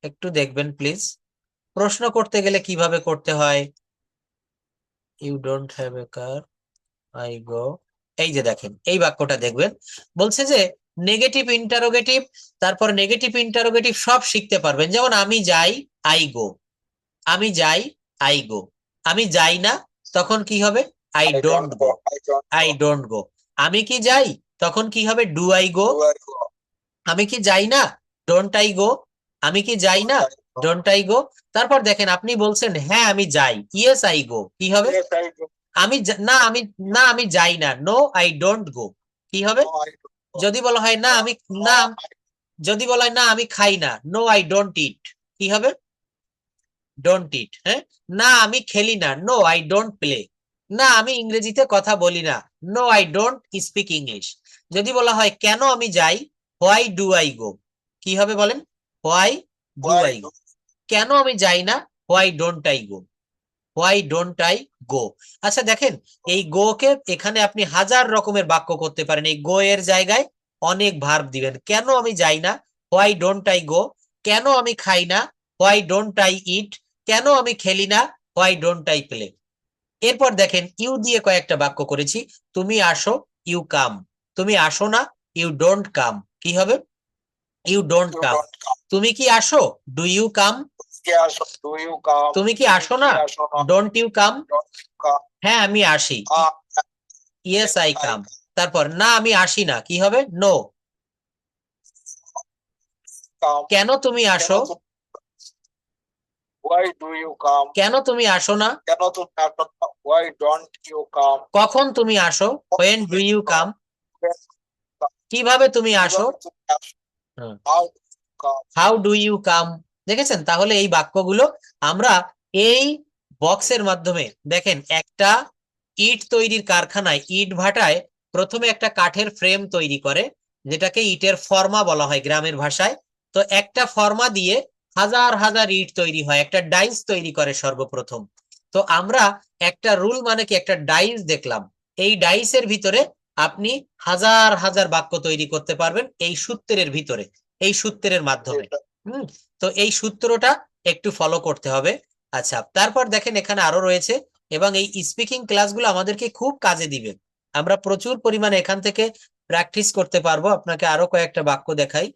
একটু দেখবেন প্লিজ। প্রশ্ন করতে গেলে কিভাবে করতে হয়। You don't have a car, I go. এই যে দেখেন এই বাক্যটা দেখবেন, বলছে যে নেগেটিভ ইন্টারোগেটিভ, তারপর নেগেটিভ ইন্টারোগেটিভ সব শিখতে পারবেন। যেমন আমি যাই, আই গো। আমি যাই, আই গো। আমি যাই না, তখন কি হবে? I don't go. I don't go. আমি কি যাই, তখন কি হবে? Do I go. আমি কি যাই না, ডোন্ট আই গো। আমি কি যাই না, ডোন্ট আই গো। তারপর দেখেন আপনি বলছেন হ্যাঁ আমি যাই, ইয়েস আই গো। কি হবে? আমি যাই না, নো আই ডোন্ট গো। কি হবে? যদি বলা হয় না আমি না যদি বলা হয় না আমি খাই না, নো আই ডোন্ট ইট। কি হবে? ডোন্ট ইট। হ্যাঁ, না আমি খেলি না, নো আই ডোন্ট প্লে। না, আমি ইংরেজিতে কথা বলি না। No, I don't speak English. যদি বলা হয় কেন আমি যাই, হোয়াই ডু আই গো, কি হবে বলেন? Why do Why I do গো। কেন আমি যাই না? Why don't I go. Why don't I go. আচ্ছা দেখেন, এই গো কে এখানে আপনি হাজার রকমের বাক্য করতে পারেন। এই গো এর জায়গায় অনেক ভার্ব দিবেন। কেন আমি যাই না? Why don't I go. কেন আমি খাই না? Why don't I eat. কেন আমি খেলি না? Why don't I play. এরপর দেখেন ইউ দিয়ে কয়েকটা বাক্য করেছি। তুমি আসো, ইউ কাম। তুমি আসো না, ইউ ডোন্ট কাম। কি হবে? You don't you come. don't come? তুমি কি আসো? Do you come? Do you come? তুমি কি তুমি আসো কি না? আসো না? Don't you come? Don't you come? হ্যাঁ আমি আসি। Ah, yes yes, I I come. তারপর না আমি আসি না, কি হবে? নো। come. কেন তুমি কেন আসো? তুমি Why do you come? কেন তুমি আসো না? কেন তুমি আসো না? Why don't you come? কখন তুমি আসো? When do you come? কিভাবে তুমি আসো? কিভাবে তুমি আসো? How do you come? How do you come? দেখেছেন? তাহলে এই বাক্যগুলো আমরা এই বক্সের মাধ্যমে, দেখেন একটা ইট তৈরির কারখানায়, ইট ভাটায় প্রথমে একটা কাঠের ফ্রেম তৈরি করে, যেটাকে ইটের ফর্মা বলা হয় গ্রামের ভাষায়। তো একটা ফর্মা দিয়ে হাজার হাজার ইট তৈরি হয়, একটা ডাইস তৈরি করে সর্বপ্রথম। তো আমরা একটা রুল মানে কি, একটা ডাইস দেখলাম। এই ডাইসের ভিতরে আপনি হাজার হাজার বাক্য তৈরি করতে পারবেন এই সূত্রের ভিতরে, এই সূত্রের মাধ্যমে। এটা হুম। তো এই সূত্রটা একটু ফলো করতে হবে। আচ্ছা, তারপর দেখেন এখানে আরো রয়েছে, এবং এই স্পিকিং ক্লাসগুলো আমাদেরকে খুব কাজে দিবে। আমরা প্রচুর পরিমাণে এখান থেকে প্র্যাকটিস করতে পারবো। আপনাকে আরো কয়েকটা বাক্য দেখাই।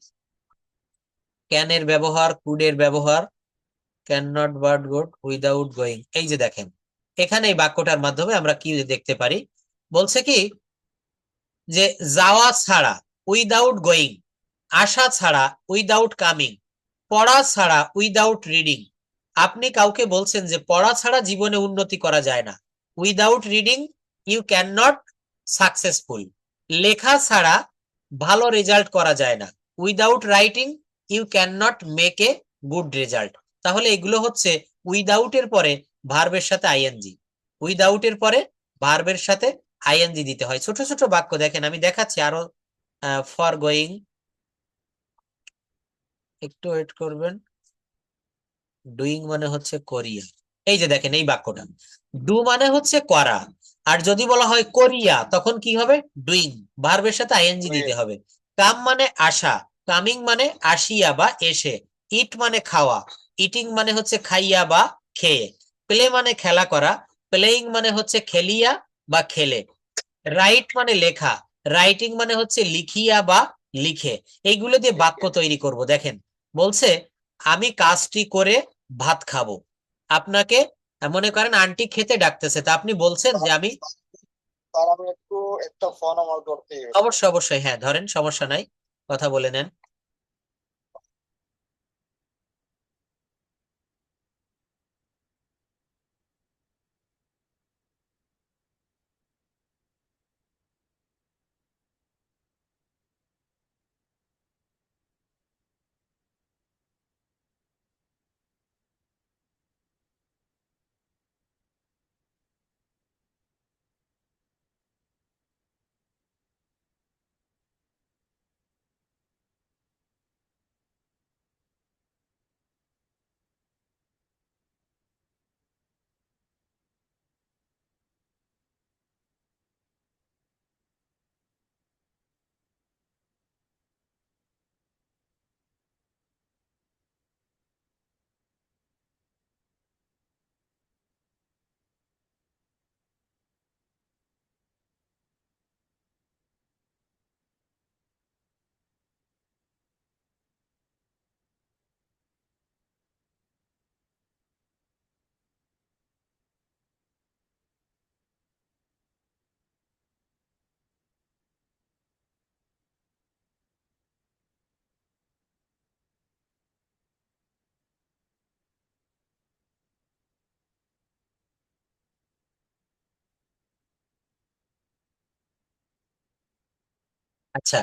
ক্যানের ব্যবহার, কুডের ব্যবহার, can not but good without going. এই যে দেখেন, এখানে এই বাক্যটার মাধ্যমে আমরা কি দেখতে পারি, বলছে কি যে যাওয়া ছাড়া, উইদাউট গোয়িং, আসা ছাড়া, উইদাউট কামিং, পড়া ছাড়া, উইদাউট রিডিং। আপনি কাউকে বলছেন যে পড়া ছাড়া জীবনে উন্নতি করা যায় না। Without reading you can not successful. লেখা ছাড়া ভালো রেজাল্ট করা যায় না। Without writing you can not make a good result. তাহলে এগুলো হচ্ছে উইদাউট এর পরে ভার্বের সাথে আইএনজি, উইদাউট এর পরে ভার্বের সাথে আইএনজি দিতে হয়। ছোট ছোট বাক্য দেখেন, আমি দেখাচ্ছি আরো। ফর গোয়িং, একটু ওয়েট করবেন। ডুইং মানে হচ্ছে করিয়া। এই যে দেখেন এই বাক্যটা, ডু মানে হচ্ছে করা, আর যদি বলা হয় করিয়া তখন কি হবে? ডুইং। ভার্বের সাথে আইএনজি দিতে হবে। কাম মানে আসা, কামিং মানে আসিয়া বা এসে। ইট মানে খাওয়া, ইটিং মানে হচ্ছে খাইয়া বা খেয়ে। প্লে মানে খেলা করা, প্লেইং মানে হচ্ছে খেলিয়া বা খেলে। রাইট মানে লেখা, রাইটিং মানে হচ্ছে লিখিয়া বা লিখে। এইগুলো দিয়ে বাক্য তৈরি করব। দেখেন বলছে আমি কাজটি করে ভাত খাবো। আপনাকে মনে করেন আন্টি খেতে ডাকতেছে, তা আপনি বলছেন যে আমি। তার আমি একটু একটা ফোন আমার করতে অবশ্যই অবশ্যই, হ্যাঁ ধরেন, সমস্যা নাই, কথা বলে নেন। আচ্ছা,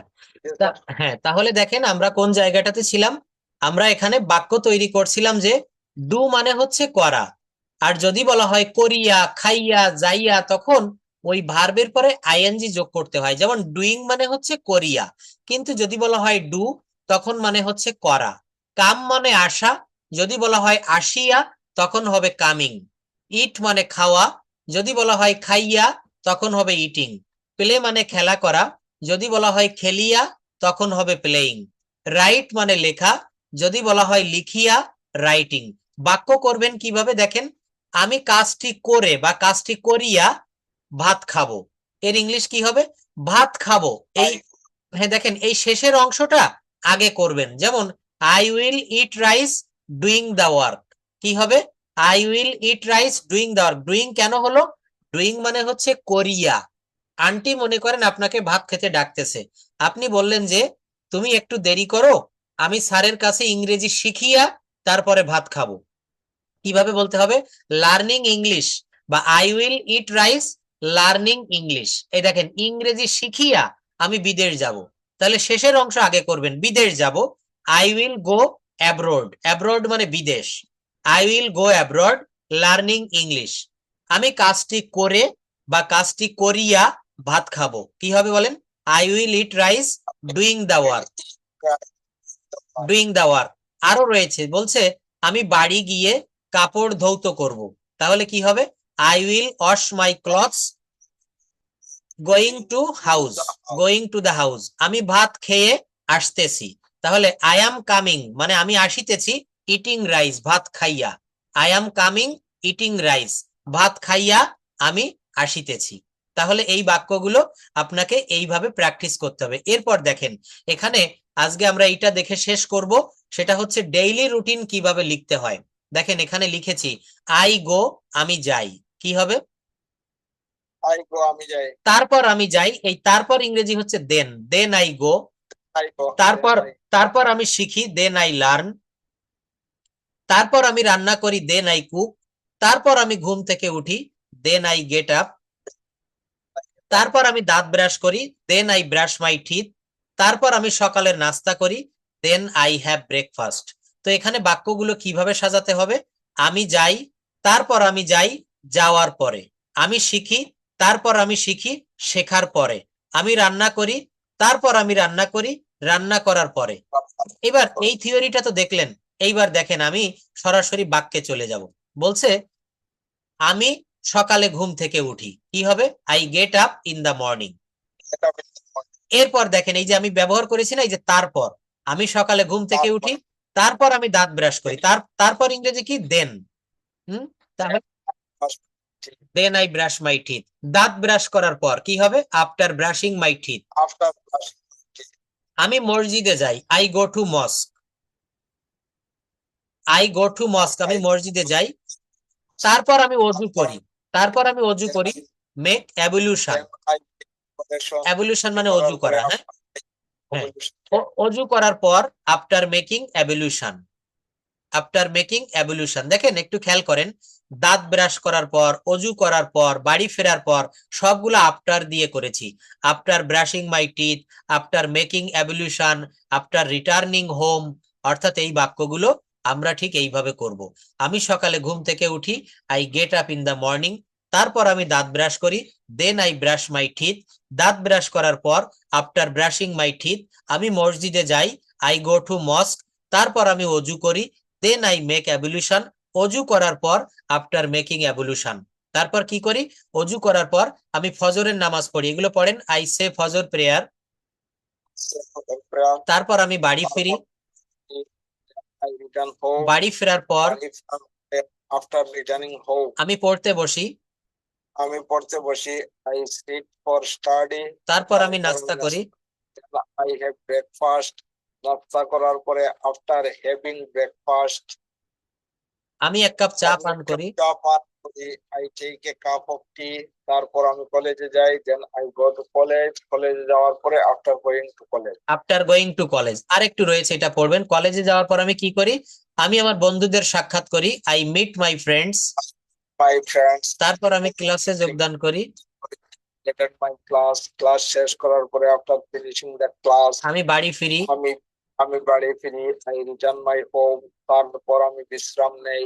হ্যাঁ তাহলে দেখেন আমরা কোন জায়গাটাতে ছিলাম। আমরা এখানে বাক্য তৈরি করছিলাম যে ডু মানে হচ্ছে করা, আর যদি বলা হয় করিয়া, খাইয়া, যাইয়া, তখন ওই ভার্বের পরে আইএনজি যোগ করতে হয়। যেমন ডুইং মানে হচ্ছে করিয়া, কিন্তু যদি বলা হয় ডু তখন মানে হচ্ছে করা। কাম মানে আসা, যদি বলা হয় আসিয়া তখন হবে কামিং। ইট মানে খাওয়া, যদি বলা হয় খাইয়া তখন হবে ইটিং। প্লে মানে খেলা করা, যদি বলা হয় খেলিয়া তখন হবে প্লেইং। রাইট মানে লেখা, যদি বলা হয় লিখিয়া রাইটিং। বাক্য করবেন কিভাবে দেখেন, আমি কাজটি করে বা কাজটি করিয়া ভাত খাবো, এর ইংলিশ কি হবে? ভাত খাবো। এই হ্যাঁ দেখেন, এই শেষের অংশটা আগে করবেন। যেমন I will eat rice doing the work, কি হবে? I will eat rice doing the work. Doing কেন হলো? ডুইং মানে হচ্ছে করিয়া। আন্টি মনে করেন আপনাকে ভাত খেতে ডাকতেছে, আপনি বললেন যে তুমি একটু দেরি করো, আমি স্যারের কাছে ইংরেজি শিখিয়া তারপরে ভাত খাবো। কিভাবে বলতে হবে? লার্নিং ইংলিশ, বা I will eat rice learning English. এই দেখেন, ইংরেজি শিখিয়া আমি বিদেশ যাব, তাহলে শেষের অংশ আগে করবেন, বিদেশ যাব। I will go abroad, abroad মানে বিদেশ। I will go abroad learning English. আমি কাজটি করে বা কাজটি করিয়া ভাত খাবো, কি হবে বলেন? I will eat rice doing the work, doing the work. আরো রয়েছে, বলছে আমি বাড়ি গিয়ে কাপড় ধৌত করব, তাহলে কি হবে? I will wash my clothes going to house, going to the house. আমি ভাত খেয়ে আসতেছি, তাহলে আই অ্যাম কামিং মানে আমি আসিতেছি ইটিং রাইস, ভাত খাইয়া। I am coming eating rice, ভাত খাইয়া আমি আসিতেছি। তাহলে এই বাক্যগুলো আপনাকে এইভাবে প্র্যাকটিস করতে হবে। এরপর দেখেন, এখানে আজকে আমরা এইটা দেখে শেষ করব, সেটা হচ্ছে ডেইলি রুটিন কিভাবে লিখতে হয়। দেখেন এখানে লিখেছি আই গো, আমি যাই, কি হবে? আই গো আমি যাই, তারপর আমি যাই, এই তারপর ইংরেজি হচ্ছে দেন, দেন আই গো। আই গো তারপর তারপর আমি শিখি, দেন আই লার্ন। তারপর আমি রান্না করি, দেন আই কুক। তারপর আমি ঘুম থেকে উঠি, দেন আই গেট আপ। তারপর আমি দাঁত ব্রাশ করি, then I brush my teeth. তারপর আমি সকালের নাস্তা করি, দেন আই হ্যাভ ব্রেকফাস্ট। তো এখানে বাক্যগুলো কিভাবে সাজাতে হবে? আমি যাই, তারপর আমি যাই যাওয়ার পরে। আমি শিখি, তারপর আমি শিখি শেখার পরে। আমি রান্না করি, তারপর আমি রান্না করি রান্না করার পরে। এবার এই থিওরিটা তো দেখলেন, এইবার দেখেন আমি সরাসরি বাক্যে চলে যাব। বলছে আমি সকালে ঘুম থেকে উঠি, কি হবে? I get up in the morning. এরপর দেখেন, এই যে আমি ব্যবহার করেছি না, এই যে তারপর, আমি সকালে ঘুম থেকে উঠি, তারপর আমি দাঁত ব্রাশ করি, তারপর ইংরেজি কি? দেন। তাহলে then I brush my teeth. দাঁত ব্রাশ করার পর কি হবে? After brushing my teeth. After আমি মসজিদে যাই, I go to mosque. I go to mosque, আমি মসজিদে যাই। তারপর আমি অজু করি, তারপর আমি অজু করি, মেক অ্যাবলিউশন। অ্যাবলিউশন মানে অজু করা, হ্যাঁ হ্যাঁ। অজু করার পর after making ablution, after making ablution. দেখেন একটু খেয়াল করেন, দাঁত ব্রাশ করার পর, অজু করার পর, বাড়ি ফেরার পর, সবগুলো আফটার দিয়ে করেছি। After brushing my teeth, after making ablution, after returning home. অর্থাৎ এই বাক্যগুলো আমরা ঠিক এইভাবে করব। আমি সকালে ঘুম থেকে উঠি, I get up in the morning. তারপর আমি দাঁত ব্রাশ করি, then I brush my teeth. দাঁত ব্রাশ করার পর আফটার ব্রাশিং মাই টিথ আমি মসজিদে যাই, আই গো টু মস্ক। তারপর আমি অজু করি, দেন আই মেক অ্যাবলিউশন। অজু করার পর আফটার মেকিং অ্যাবলিউশন। তারপর কি করি? অজু করার পর আমি ফজরের নামাজ পড়ি, এগুলো পড়েন, আই সে ফজর প্রেয়ার। তারপর আমি বাড়ি ফিরি, বাড়ি ফেরার পর আফটার রিটার্নিং হোম আমি পড়তে বসি, আমি পড়তে বসি, আই সিট ফর স্টাডি। তারপর আমি নাস্তা করি, আই হ্যাভ ব্রেকফাস্ট। নাস্তা করার পরে আফটার হ্যাভিং ব্রেকফাস্ট আমি এক কাপ চা পান করি, চা পান করি, I take a cup of tea. তারপর আমি কলেজে যাই, then I go to college. কলেজে যাওয়ার পরে after going to college. After going to college. আর একটু রয়েছে, এটা পড়বেন। কলেজে যাওয়ার পর আমি কি করি? আমি আমার বন্ধুদের সাক্ষাৎ করি, I meet my friends. My friends. তারপর আমি ক্লাসে যোগদান করি, অ্যাটেন্ড মাই ক্লাস। ক্লাস শেষ করার পরে আফটার ফিনিশিং দ্য ক্লাস আমি বাড়ি ফিরি, আমি আমি বাড়ি ফিরি, আই রিটার্ন মাই হোম। তারপর আমি বিশ্রাম নেই,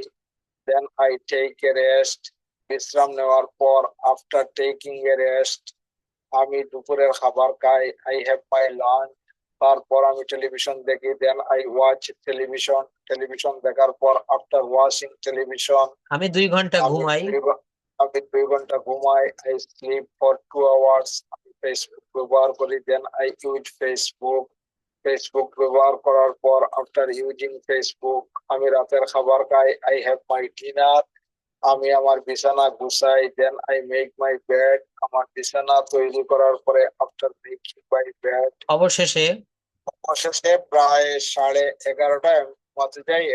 then I take a rest. বিশ্রাম নেওয়ার পর after taking a rest আমি দুপুরের খাবার খাই, I have my lunch. তারপর আমি টেলিভিশন দেখি, then I watch television. Television দেখার পর after watching television আমি 2 ঘন্টা আমি ঘুমাই। 2 ঘন্টা ঘুমাই, I sleep for 2 hours. আমি ফেসবুক ব্যবহার করি, then I use Facebook. Facebook ব্যবহার করার পর after using Facebook আমি রাতের খাবার খাই, I have my dinner. আমি আমার বিছানা গুছাই, then I make my bed. আমার বিছানা তৈরি করার পরে after making my bed অবশেষে অবশেষে প্রায় 11:30টায় ঘুমাতে যাই।